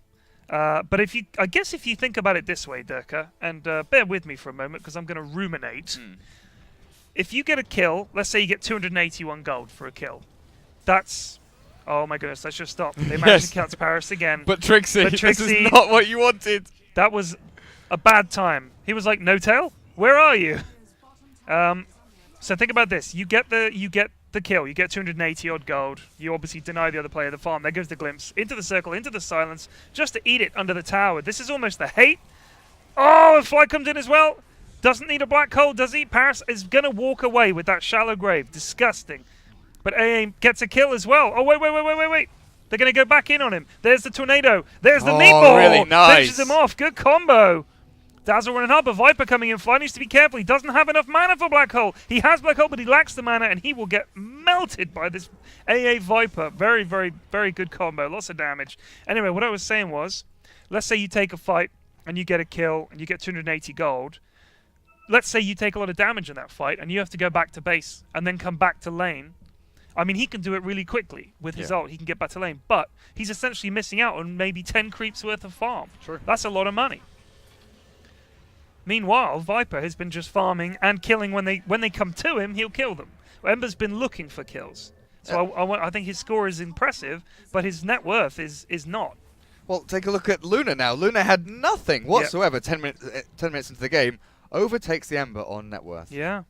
But I guess if you think about it this way, Durka, and bear with me for a moment because I'm going to ruminate. If you get a kill, let's say you get 281 gold for a kill. That's, oh my goodness, let's just stop. They managed to catch Paris again. But Trixie, this is not what you wanted. That was a bad time. He was like, no tail, where are you? So think about this. You get the kill. You get 280 odd gold. You obviously deny the other player the farm. There goes the glimpse. Into the circle, into the silence, just to eat it under the tower. This is almost the hate. Oh, Fly comes in as well. Doesn't need a black hole, does he? Paris is going to walk away with that shallow grave. Disgusting. But AA gets a kill as well. Oh, wait. They're going to go back in on him. There's the tornado. There's the meatball. Really nice. Finishes him off. Good combo. Dazzle running hard, but Viper coming in. Fly needs to be careful. He doesn't have enough mana for Black Hole. He has Black Hole, but he lacks the mana, and he will get melted by this AA Viper. Very, very, very good combo. Lots of damage. Anyway, what I was saying was, let's say you take a fight, and you get a kill, and you get 280 gold. Let's say you take a lot of damage in that fight, and you have to go back to base, and then come back to lane. I mean, he can do it really quickly with his ult. He can get back to lane, but he's essentially missing out on maybe 10 creeps worth of farm. True. That's a lot of money. Meanwhile, Viper has been just farming and killing when they come to him, he'll kill them. Ember's been looking for kills. So I think his score is impressive, but his net worth is not. Well, take a look at Luna now. Luna had nothing whatsoever 10 minutes into the game. Overtakes the Ember on net worth. Yeah.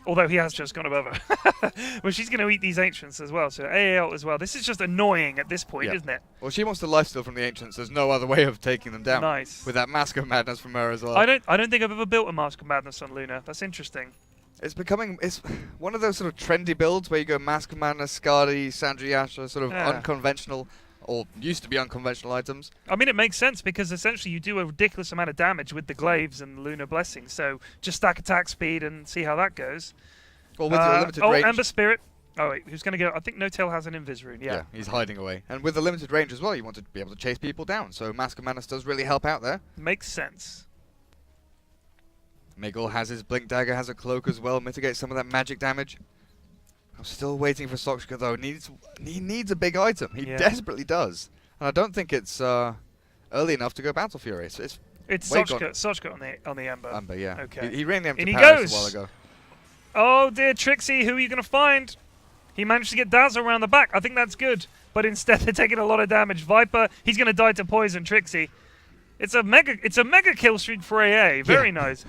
Although he has just gone above her. Well, she's going to eat these Ancients as well, so AAL as well. This is just annoying at this point, isn't it? Well, she wants to lifesteal from the Ancients. There's no other way of taking them down. Nice. With that Mask of Madness from her as well. I don't think I've ever built a Mask of Madness on Luna. That's interesting. It's one of those sort of trendy builds where you go Mask of Madness, Skadi, Sandry Yasha, sort of unconventional, or used to be unconventional items. I mean, it makes sense because essentially you do a ridiculous amount of damage with the Glaives and Lunar Blessing. So just stack attack speed and see how that goes. Well, with the limited range. Ember Spirit. Oh, wait, who's going to go? I think No Tail has an Invis rune, yeah, he's hiding away. And with the limited range as well, you want to be able to chase people down. So Mask of Madness does really help out there. Makes sense. Miggle has his Blink Dagger, has a cloak as well, mitigates some of that magic damage. I'm still waiting for Soxka though. He needs a big item. He desperately does. And I don't think it's early enough to go Battle Fury. So it's Soxka on the Ember. Ember, yeah. Okay. He ran the Ember and to he Paris goes. a while ago. Oh dear, Trixie, who are you going to find? He managed to get Dazzle around the back. I think that's good. But instead they're taking a lot of damage. Viper, he's going to die to poison Trixie. It's a mega kill streak for AA. Very nice.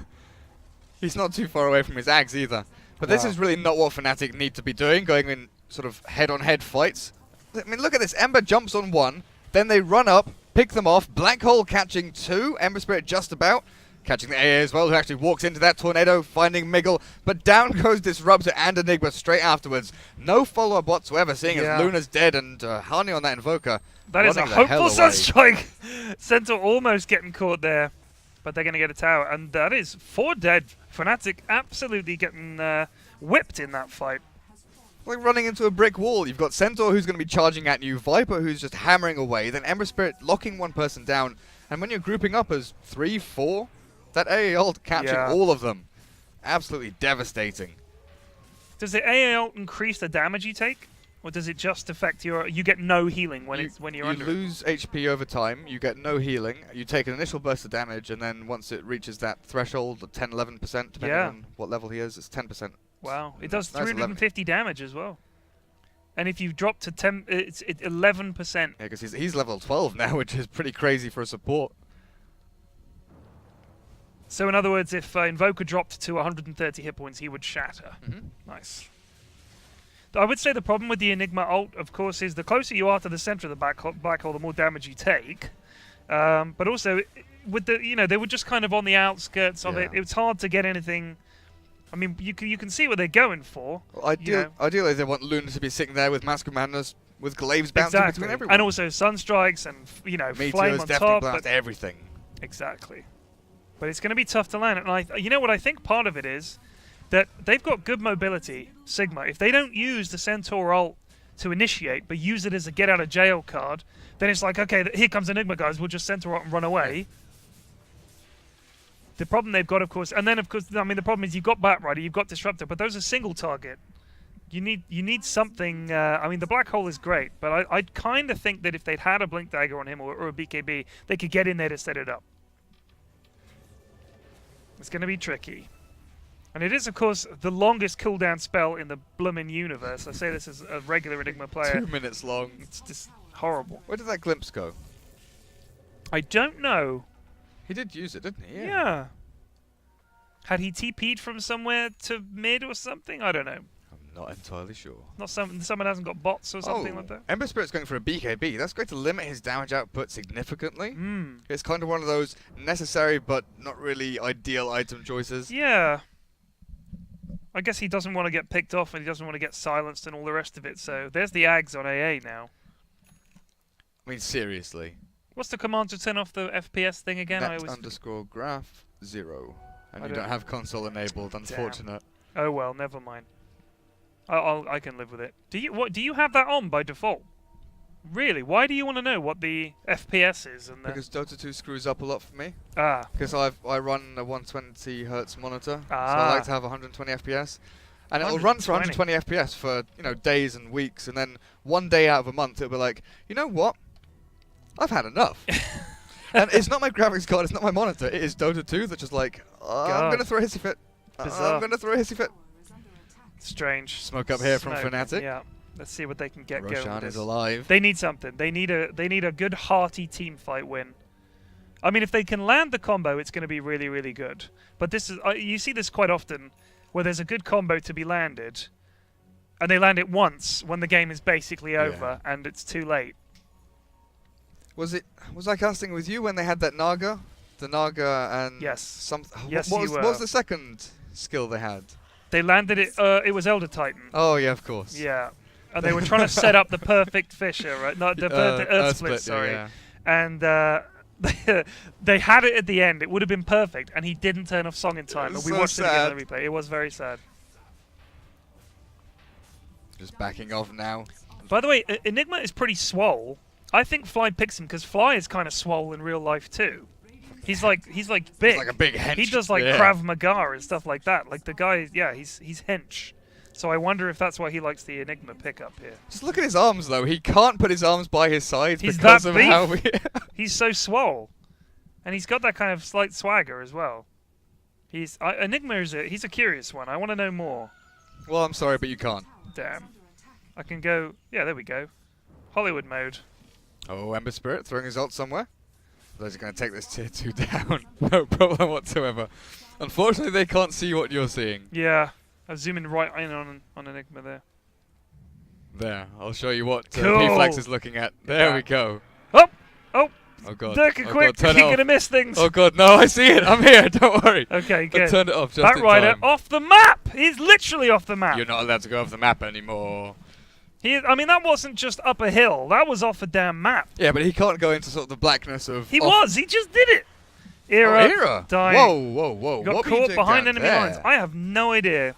He's not too far away from his Ags either. But this is really not what Fnatic need to be doing, going in sort of head-on-head fights. I mean, look at this. Ember jumps on one, then they run up, pick them off. Black Hole catching two. Ember Spirit just about. Catching the AA as well, who actually walks into that tornado, finding Miggle. But down goes Disruptor and Enigma straight afterwards. No follow-up whatsoever, seeing as Luna's dead and Harney on that Invoker. That is a hopeful Sunstrike. Centaur almost getting caught there, but they're going to get a tower. And that is 4 dead. Fnatic absolutely getting whipped in that fight. Like running into a brick wall. You've got Centaur who's going to be charging at you, Viper who's just hammering away, then Ember Spirit locking one person down. And when you're grouping up as 3, 4... that AA ult catching all of them. Absolutely devastating. Does the AA ult increase the damage you take? Or does it just affect your... you get no healing when you're under it? You lose HP over time, you get no healing, you take an initial burst of damage, and then once it reaches that threshold of 10-11%, depending on what level he is, it's 10%. Wow. It does 350 damage as well. And if you drop to 10... it's 11%. Yeah, because he's level 12 now, which is pretty crazy for a support. So in other words, if Invoker dropped to 130 hit points, he would shatter. Nice. I would say the problem with the Enigma ult, of course, is the closer you are to the center of the black hole, the more damage you take. But also, with the they were just kind of on the outskirts of it. It was hard to get anything. I mean, you can see what they're going for. Well, ideally, they want Luna to be sitting there with Mask of Madness, with glaives bouncing between everyone. And also Sunstrikes and Meteors, flame on Deathly top. Blast, everything. Exactly. But it's going to be tough to land. And you know what I think part of it is? That they've got good mobility, Sigma. If they don't use the Centaur ult to initiate, but use it as a get-out-of-jail card, then it's like, okay, here comes Enigma, guys. We'll just Centaur ult and run away. The problem they've got, of course, and then, of course, I mean, the problem is you've got Batrider, you've got Disruptor, but those are single target. You need something. I mean, the Black Hole is great, but I kind of think that if they'd had a Blink Dagger on him or a BKB, they could get in there to set it up. It's going to be tricky. And it is, of course, the longest cooldown spell in the bloomin' universe. I say this as a regular Enigma player. 2 minutes long. It's just horrible. Where did that glimpse go? I don't know. He did use it, didn't he? Yeah. Had he TP'd from somewhere to mid or something? I don't know. I'm not entirely sure. Not someone hasn't got bots or something like that? Ember Spirit's going for a BKB. That's going to limit his damage output significantly. It's kind of one of those necessary but not really ideal item choices. Yeah. I guess he doesn't want to get picked off and he doesn't want to get silenced and all the rest of it. So there's the Ags on AA now. I mean, seriously. What's the command to turn off the FPS thing again? Net_graph 0. And you don't have console enabled, unfortunate. Damn. Oh well, never mind. I can live with it. Do you have that on by default? Really? Why do you want to know what the FPS is? And because Dota 2 screws up a lot for me. Because I run a 120 Hz monitor, so I like to have 120 FPS. And it'll run for 120 FPS for days and weeks, and then one day out of a month it'll be like, you know what? I've had enough. And it's not my graphics card, it's not my monitor, it is Dota 2 that's just like, I'm going to throw a hissy fit. I'm going to throw a hissy fit. Strange. Smoke up here from Fnatic. Yeah. Let's see what they can get going. Roshan is alive. They need something. They need a good hearty team fight win. I mean, if they can land the combo, it's going to be really, really good. But this is you see this quite often, where there's a good combo to be landed, and they land it once when the game is basically over and it's too late. Was I casting with you when they had that Naga? The Naga and yes. What was the second skill they had? They landed it. It was Elder Titan. Oh yeah, of course. Yeah. And they were trying to set up the perfect Fisher, right? Not the Earth Split, sorry. Yeah. And they had it at the end. It would have been perfect, and he didn't turn off song in time. And we watched it again on the replay. It was very sad. Just backing off now. By the way, Enigma is pretty swole. I think Fly picks him because Fly is kind of swole in real life too. He's like big. He's like a big hench. He does like Krav Maga and stuff like that. Like the guy, he's hench. So I wonder if that's why he likes the Enigma pickup here. Just look at his arms, though. He can't put his arms by his sides because of how he's so swole, and he's got that kind of slight swagger as well. Enigma he's a curious one. I want to know more. Well, I'm sorry, but you can't. Damn. I can go. Yeah, there we go. Hollywood mode. Oh, Ember Spirit throwing his ult somewhere. Those are going to take this tier 2 down. No problem whatsoever. Unfortunately, they can't see what you're seeing. Yeah. I was zooming right in on Enigma there. There, I'll show you what Cool. P-Flex is looking at. There Yeah. we go. Oh! Oh! Oh god. Dirk, oh quick! god, turn it You're off. gonna miss things. Oh god, no, I see it. I'm here. Don't worry. Okay, I good. turned it off just Back in rider time. off the map. He's literally off the map. You're not allowed to go off the map anymore. I mean, that wasn't just up a hill. That was off a damn map. Yeah, but he can't go into sort of the blackness of. He was. He just did it. Era. Oh, Era. Dying. Whoa, whoa, whoa! Got what were you caught doing behind down enemy there? lines. I have no idea.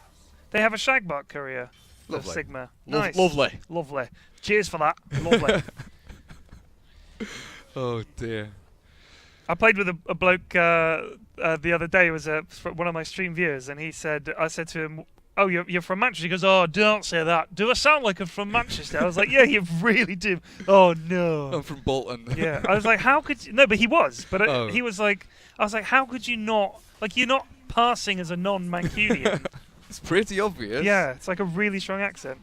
They have a Shagbot courier. Of Lovely. Sigma. Lo- Nice. Lovely. Lovely. Cheers for that. Lovely. Oh dear. I played with a bloke the other day. It was one of my stream viewers, and he said, I said to him, "Oh, you're from Manchester." He goes, "Oh, don't say that. Do I sound like I'm from Manchester?" I was like, "Yeah, you really do." Oh no. I'm from Bolton. Yeah. I was like, "How could you?" No, but he was. But Oh. he was like, I was like, "How could you not? Like, you're not passing as a non-Mancunian." It's pretty obvious. Yeah, it's like a really strong accent.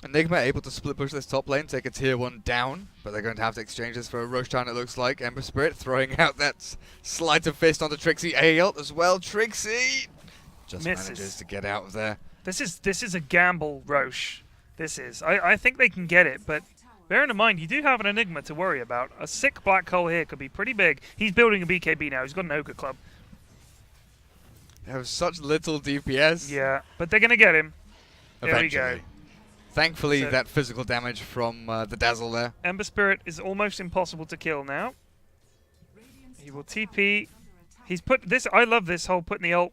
Enigma able to split push this top lane, take a tier 1 down, but they're going to have to exchange this for a Roshan, it looks like. Ember Spirit throwing out that sleight of fist onto Trixie. A ult as well. Trixie just Misses. manages to get out of there. This is a gamble, Roche. This is. I think they can get it, but bearing in mind, you do have an Enigma to worry about. A sick black hole here could be pretty big. He's building a BKB now. He's got an Ogre Club. They have such little DPS. Yeah, but they're going to get him. Eventually. There we go. Thankfully, So- that physical damage from the Dazzle there. Ember Spirit is almost impossible to kill now. He will TP. He's put this. I love this whole putting the ult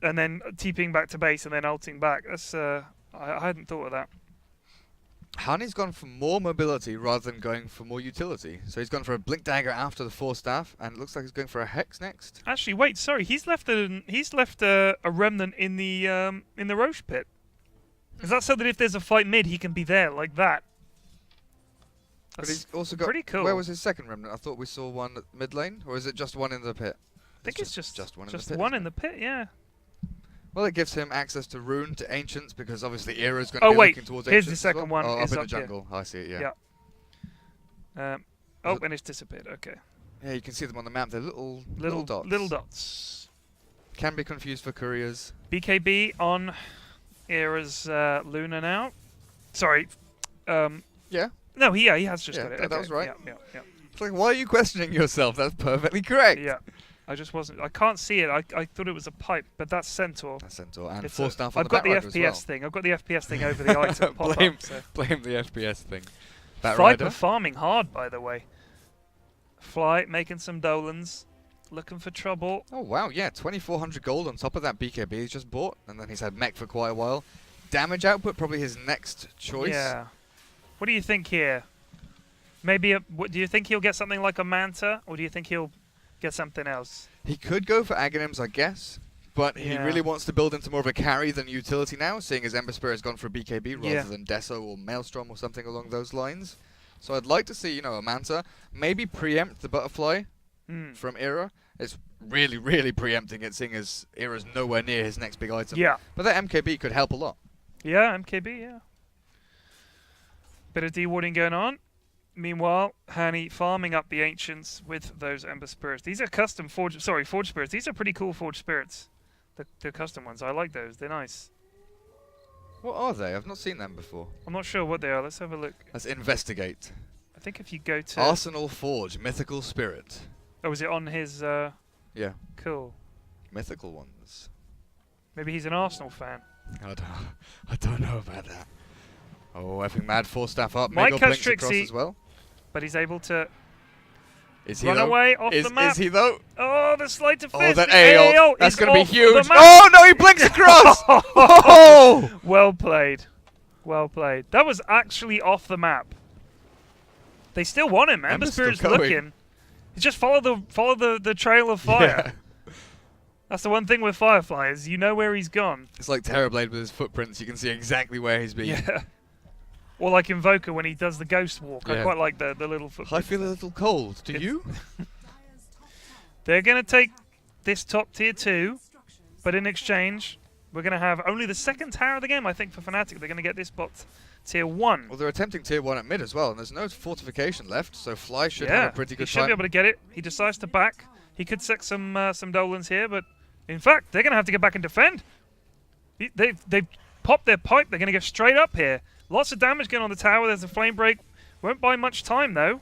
and then TPing back to base and then ulting back. That's I hadn't thought of that. Honey's gone for more mobility rather than going for more utility. So he's gone for a Blink Dagger after the Force Staff, and it looks like he's going for a Hex next. Actually, wait. Sorry, he's left a remnant in the Roche pit. Is that so that if there's a fight mid, he can be there like that? But That's he's also got. pretty cool. Where was his second remnant? I thought we saw one at mid lane, or is it just one in the pit? I think it's just one in just the pit. one isn't in the pit. Yeah. it? Well, it gives him access to Rune to Ancients because obviously Era's going to Oh be wait, looking towards here's Ancients the as second well. one. Oh, is up in the up here. jungle. I see it. Yeah. Oh, and it's disappeared. Okay. Yeah, you can see them on the map. They're little dots. Little dots. Can be confused for couriers. BKB on Era's Luna now. Sorry. Yeah. No, he has just Yeah, got it. that Okay. was right. Yeah. It's like, why are you questioning yourself? That's perfectly correct. Yeah. I just wasn't. I can't see it. I thought it was a pipe, but that's Centaur. That's Centaur and It's Force Staff on I've the got the Batrider as well. FPS thing. I've got the FPS thing over the item pop Blame- up. So. Blame the FPS thing. Batrider. Viper farming hard, by the way. Fly making some dolans, looking for trouble. Oh wow, yeah, 2,400 gold on top of that BKB he's just bought, and then he's had mech for quite a while. Damage output probably his next choice. Yeah. What do you think here? Maybe do you think he'll get something like a Manta, or do you think he'll get something else? He could go for Aghanims, I guess, but he Yeah. really wants to build into more of a carry than utility now, seeing as Ember Spirit has gone for a BKB rather Yeah. than Deso or Maelstrom or something along those lines. So I'd like to see, a Manta, maybe preempt the Butterfly from Era. It's really, really preempting it, seeing as Era's nowhere near his next big item. Yeah. But that MKB could help a lot. Yeah, MKB, yeah. Bit of dewarding going on. Meanwhile, Hani farming up the Ancients with those Ember Spirits. These are custom Forge Spirits. These are pretty cool Forge Spirits. The custom ones. I like those. They're nice. What are they? I've not seen them before. I'm not sure what they are. Let's have a look. Let's investigate. I think if you go to... Arsenal Forge, Mythical Spirit. Oh, is it on his... Yeah, Cool. mythical ones. Maybe he's an Arsenal fan. I don't know about that. Oh, effing mad Force Staff up. Might Mega catch blinks across Trixie. as well. But he's able to Is he run though? away off Is the map. is he though? Oh, the sleight of fist. Oh, that the AO. AO That's is going to be off the huge. map. Oh no, he blinks across. Oh! Well played. Well played. That was actually off the map. They still want him. Ember Ember's still Spirit's going. looking. You just follow the trail of fire. Yeah. That's the one thing with Firefly is you know where he's gone. It's like Terrorblade with his footprints. You can see exactly where he's been. Yeah. Or like Invoker when he does the ghost walk. I Yeah. quite like the little footprints. I feel a little cold. Do It's- you? They're going to take this top tier 2, but in exchange, we're going to have only the second tower of the game, I think, for Fnatic. They're going to get this bot tier 1. Well, they're attempting tier 1 at mid as well, and there's no fortification left, so Fly should Yeah, have a pretty he good should time. be able to get it. He decides to back. He could set some Dolans here, but in fact, they're going to have to get back and defend. They've popped their pipe. They're going to go straight up here. Lots of damage going on the tower. There's a flame break. Won't buy much time, though.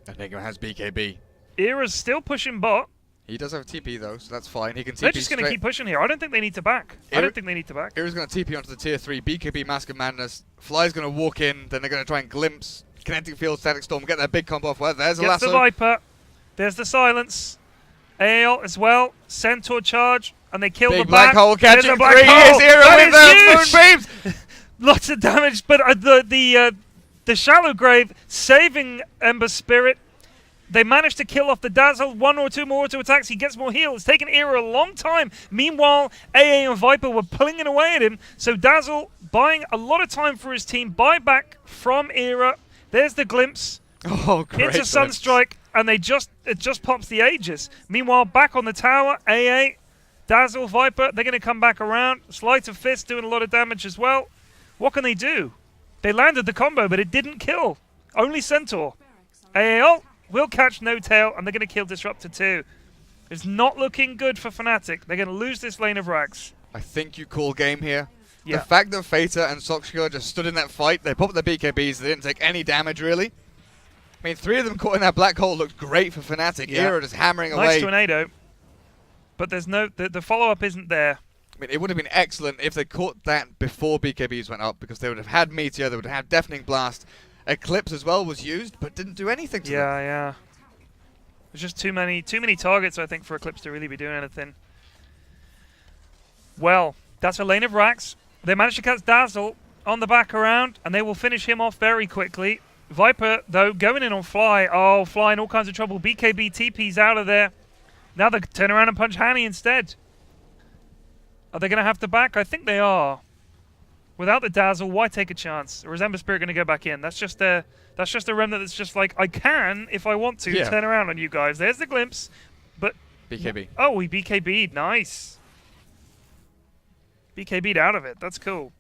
Enigma has BKB. Era's still pushing bot. He does have a TP, though, so that's fine. He can TP They're just going to keep pushing here. I don't think they need to back. Era's going to TP onto the tier 3. BKB Mask of Madness. Fly's going to walk in. Then they're going to try and glimpse. Kinetic Field, Static Storm. Get that big combo off. Well, there's a Gets lasso. the Viper. There's the Silence. AL as well. Centaur charge. And they kill Big the black back. hole catching 3. Here's Here's Era with the huge. moonbeams. Lots of damage, but the shallow grave saving Ember Spirit. They managed to kill off the Dazzle. 1 or 2 more auto attacks. He gets more heal. It's taken Era a long time. Meanwhile, AA and Viper were plinging away at him. So Dazzle buying a lot of time for his team. Buyback from Era. There's the glimpse. Oh, great. Into Sunstrike, and it just pops the Aegis. Meanwhile, back on the tower, AA, Dazzle, Viper, they're going to come back around. Sleight of Fist doing a lot of damage as well. What can they do? They landed the combo, but it didn't kill. Only Centaur. AAL will catch No Tail, and they're going to kill Disruptor too. It's not looking good for Fnatic. They're going to lose this lane of Rags. I think you call game here. Yeah. The fact that Fata and Soxka just stood in that fight, they popped their BKBs, they didn't take any damage really. I mean, 3 of them caught in that black hole looked great for Fnatic. Yeah. Era just hammering Nice away. tornado. But there's no the follow-up isn't there. I mean, it would have been excellent if they caught that before BKBs went up, because they would have had Meteor, they would have had Deafening Blast. Eclipse as well was used, but didn't do anything to them. Yeah. There's just too many targets, I think, for Eclipse to really be doing anything. Well, that's a lane of Rax. They managed to catch Dazzle on the back around, and they will finish him off very quickly. Viper, though, going in on Fly. Oh, Fly in all kinds of trouble. BKB TP's out of there. Now they turn around and punch Hanny instead. Are they going to have to back? I think they are. Without the Dazzle, why take a chance? Or is Ember Spirit going to go back in? That's just a remnant that's just like, I can, if I want to, turn around on you guys. There's the glimpse. But BKB. Oh, he BKB'd. Nice. BKB'd out of it. That's cool.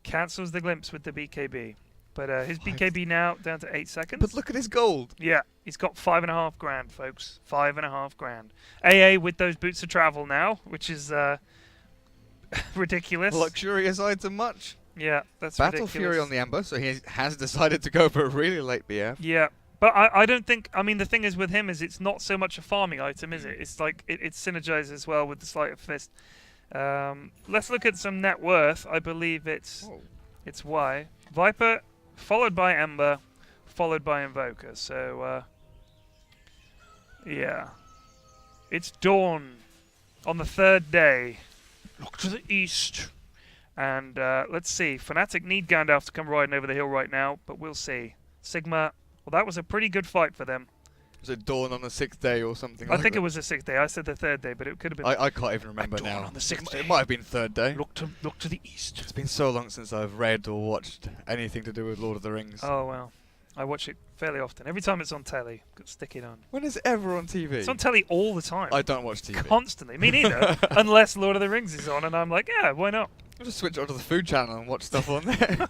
Cancels the glimpse with the BKB. But his BKB now down to 8 seconds. But look at his gold. Yeah, he's got 5.5 grand, folks. 5.5 grand. AA with those boots of travel now, which is ridiculous. Luxurious item much. Yeah, that's Battle ridiculous. Fury on the Ember, so he has decided to go for a really late BF. Yeah, but I don't think... I mean, the thing is with him is it's not so much a farming item, is it? It's like it synergizes well with the Sleight of Fist. Let's look at some net worth. I believe it's Y. Viper, followed by Ember, followed by Invoker. So, yeah. It's dawn on the 3rd day. Look to the east. And let's see. Fnatic need Gandalf to come riding over the hill right now, but we'll see. Sigma, well, that was a pretty good fight for them. Was it dawn on the 6th day or something? I think it was the 6th day. I said the 3rd day, but it could have been. I can't even remember now. On the 6th day. It might have been 3rd day. Look to the east. It's been so long since I've read or watched anything to do with Lord of the Rings. Oh well, I watch it fairly often. Every time it's on telly, got to stick it on. When is it ever on TV? It's on telly all the time. I don't watch TV. Constantly. Me neither. Unless Lord of the Rings is on, and I'm like, yeah, why not? I'll just switch onto the food channel and watch stuff on there.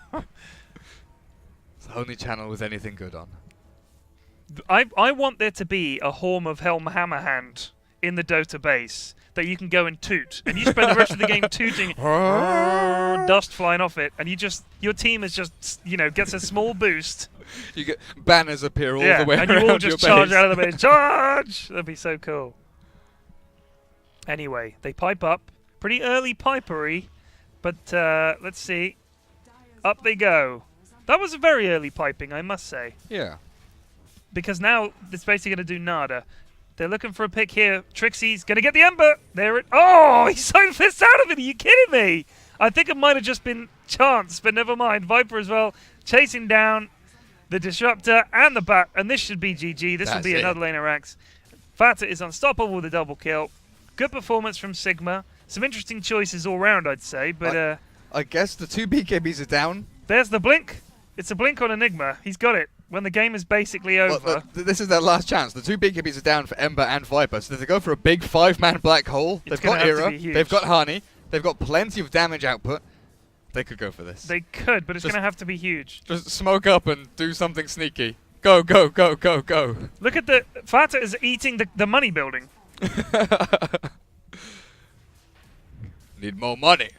It's the only channel with anything good on. I want there to be a Horn of Helm Hammerhand in the Dota base that you can go and toot, and you spend the rest of the game tooting, dust flying off it, and your team is just gets a small boost. You get banners appear all the way and around you all just your charge base. out of the base. Charge! That'd be so cool. Anyway, they pipe up, pretty early pipery, but let's see. Up they go. That was a very early piping, I must say. Yeah. Because now it's basically going to do nada. They're looking for a pick here. Trixie's going to get the Ember. There it... Oh, he's so pissed out of it. Are you kidding me? I think it might have just been chance, but never mind. Viper as well, chasing down the Disruptor and the Bat. And this should be GG. This will be another lane of Rax. Fata is unstoppable with a double kill. Good performance from Sigma. Some interesting choices all round, I'd say. But I guess the 2 BKBs are down. There's the blink. It's a blink on Enigma. He's got it. When the game is basically over. Well, this is their last chance. The 2 BKBs are down for Ember and Viper, so they go for a big 5-man black hole. They've got Era, they've got Hani, they've got plenty of damage output. They could go for this. They could, but it's going to have to be huge. Just smoke up and do something sneaky. Go, go, go, go, go. Look at the... Fata is eating the money building. Need more money.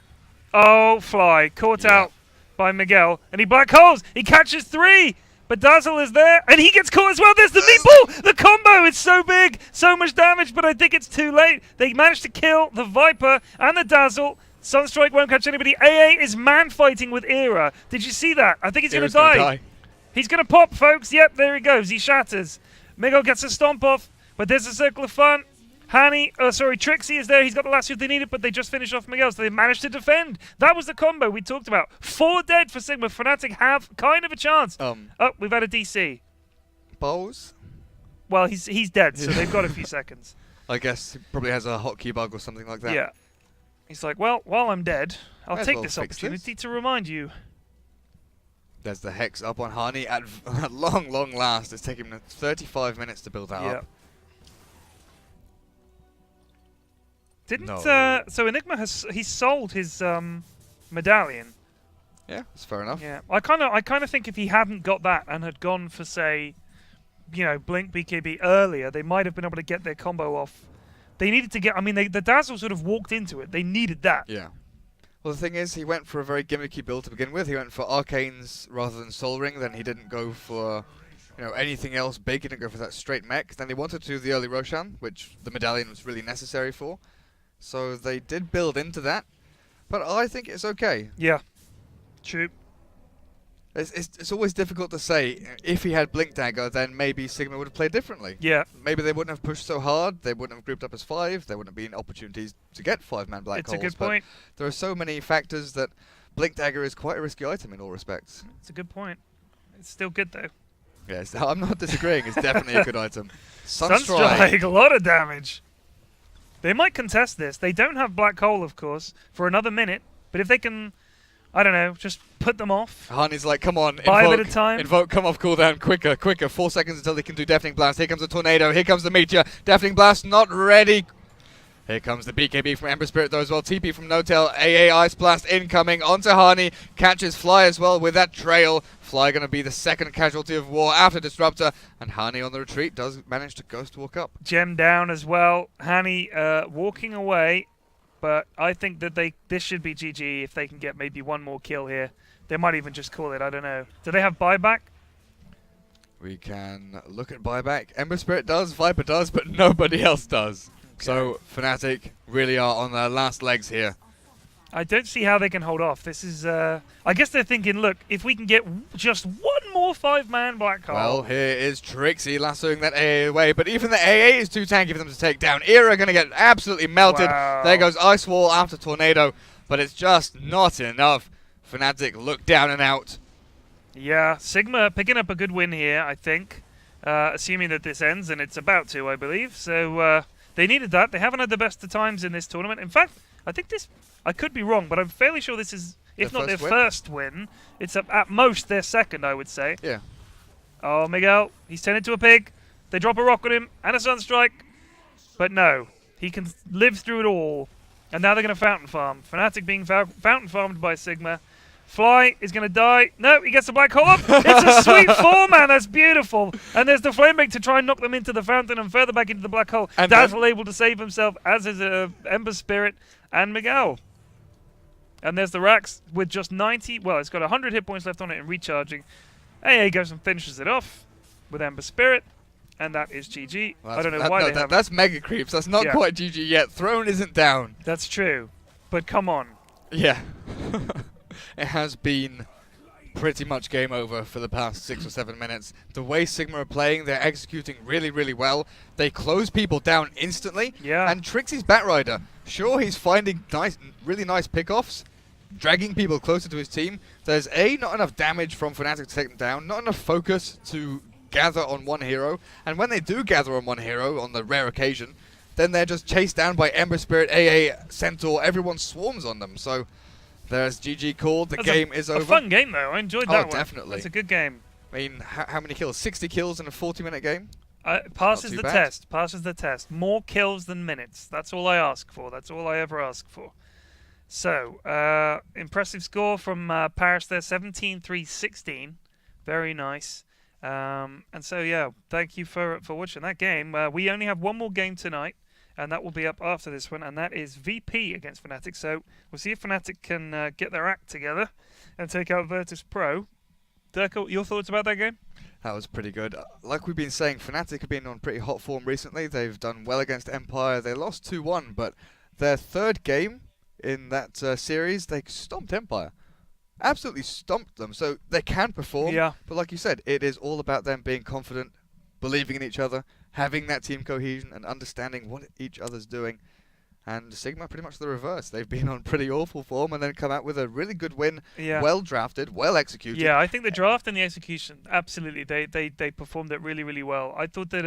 Oh, Fly caught out by Miguel, and he black holes. He catches 3, but Dazzle is there, and he gets caught as well. There's the meatball. The combo is so big, so much damage, but I think it's too late. They managed to kill the Viper and the Dazzle. Sunstrike won't catch anybody. AA is man fighting with Era. Did you see that? I think he's going to die. He's going to pop, folks. Yep, there he goes. He shatters. Miguel gets a stomp off, but there's a circle of fun. Trixie is there. He's got the last hit they needed, but they just finished off Miguel, so they managed to defend. That was the combo we talked about. 4 dead for Sigma. Fnatic have kind of a chance. Oh, we've had a DC. Bowls? Well, he's dead, so they've got a few seconds. I guess he probably has a hotkey bug or something like that. Yeah. He's like, well, while I'm dead, I'll take this opportunity to remind you. There's the Hex up on Hani at long last. It's taken him 35 minutes to build that up. So Enigma he's sold his medallion. Yeah, that's fair enough. Yeah, I kind of think if he hadn't got that and had gone for, say, Blink BKB earlier, they might have been able to get their combo off. They needed to get. I mean, the Dazzle sort of walked into it. They needed that. Yeah. Well, the thing is, he went for a very gimmicky build to begin with. He went for Arcanes rather than Soul Ring. Then he didn't go for, anything else big. He didn't go for that straight mech. Then they wanted to do the early Roshan, which the medallion was really necessary for. So they did build into that, but I think it's okay. Yeah, true. It's always difficult to say. If he had Blink Dagger, then maybe Sigma would have played differently. Yeah. Maybe they wouldn't have pushed so hard. They wouldn't have grouped up as 5. There wouldn't have been opportunities to get 5-man black holes. It's a good point. There are so many factors that Blink Dagger is quite a risky item in all respects. It's a good point. It's still good, though. Yes, I'm not disagreeing. It's definitely a good item. Sunstrike, a lot of damage. They might contest this. They don't have Black Hole, of course, for another minute. But if they can, I don't know, just put them off. Hani's like, come on, buy a bit of time. Invoke, come off cooldown, quicker. 4 seconds until they can do Deafening Blast. Here comes the Tornado. Here comes the Meteor. Deafening Blast not ready. Here comes the BKB from Ember Spirit though as well. TP from No-Tail. AA Ice Blast incoming onto Hani. Catches Fly as well with that trail. Fly going to be the second casualty of war after Disruptor. And Hani on the retreat does manage to Ghost Walk up. Gem down as well. Hani walking away. But I think that this should be GG if they can get maybe one more kill here. They might even just call it. I don't know. Do they have buyback? We can look at buyback. Ember Spirit does. Viper does. But nobody else does. Okay. So Fnatic really are on their last legs here. I don't see how they can hold off. This is, I guess they're thinking, look, if we can get just one more 5-man black hole. Well, here is Trixie lassoing that AA away, but even the AA is too tanky for them to take down. Era going to get absolutely melted. Wow. There goes Ice Wall after Tornado, but it's just not enough. Fnatic look down and out. Yeah, Sigma picking up a good win here, I think, assuming that this ends, and it's about to, I believe. So they needed that. They haven't had the best of times in this tournament. In fact, I think this... I could be wrong, but I'm fairly sure this is, if not their first win, it's at most their second, I would say. Yeah. Oh, Miguel, he's turned into a pig. They drop a rock on him and a Sunstrike. But no, he can live through it all. And now they're going to Fountain Farm. Fnatic being Fountain Farmed by Sigma. Fly is going to die. No, he gets the black hole up. It's a sweet 4-man. That's beautiful. And there's the flame break to try and knock them into the fountain and further back into the black hole. And Dazzle able to save himself, as is Ember Spirit and Miguel. And there's the Rax with just 90. Well, it's got 100 hit points left on it and recharging. AA goes and finishes it off with Ember Spirit. And that is GG. Well, I don't know why that's Mega Creeps. That's not quite GG yet. Throne isn't down. That's true. But come on. Yeah. It has been pretty much game over for the past 6 or 7 minutes. The way Sigma are playing, they're executing really, really well. They close people down instantly. Yeah. And Trixie's Batrider, sure, he's finding really nice pickoffs, dragging people closer to his team. There's not enough damage from Fnatic to take them down, not enough focus to gather on one hero. And when they do gather on one hero, on the rare occasion, then they're just chased down by Ember Spirit, AA, Centaur. Everyone swarms on them. So there's GG called. The game is over. A fun game, though. I enjoyed that one. Oh, definitely. It's a good game. I mean, how many kills? 60 kills in a 40-minute game? Passes the test. Passes the test. More kills than minutes. That's all I ask for. That's all I ever ask for. So, impressive score from Paris there. 17-3-16. Very nice. And so, yeah, thank you for watching that game. We only have one more game tonight. and that will be up after this one, and that is VP against Fnatic. So we'll see if Fnatic can get their act together and take out Virtus Pro. Dirk, your thoughts about that game? That was pretty good. Like we've been saying, Fnatic have been on pretty hot form recently. They've done well against Empire. They lost 2-1, but their third game in that series, they stomped Empire. Absolutely stomped them. So they can perform. Yeah. But like you said, it is all about them being confident, believing in each other, having that team cohesion, and understanding what each other's doing. And Sigma pretty much the reverse. They've been on pretty awful form and then come out with a really good win, well drafted, well executed. Yeah, I think the draft and the execution, absolutely, they performed it really, really well. I thought that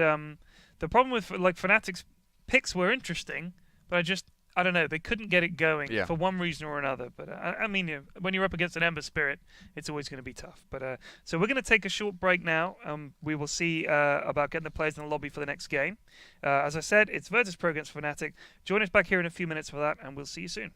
the problem with like Fnatic's picks were interesting, but I don't know, they couldn't get it going for one reason or another. But I mean, when you're up against an Ember Spirit, it's always going to be tough. But so we're going to take a short break now. We will see about getting the players in the lobby for the next game. As I said, it's Virtus Pro against Fnatic. Join us back here in a few minutes for that, and we'll see you soon.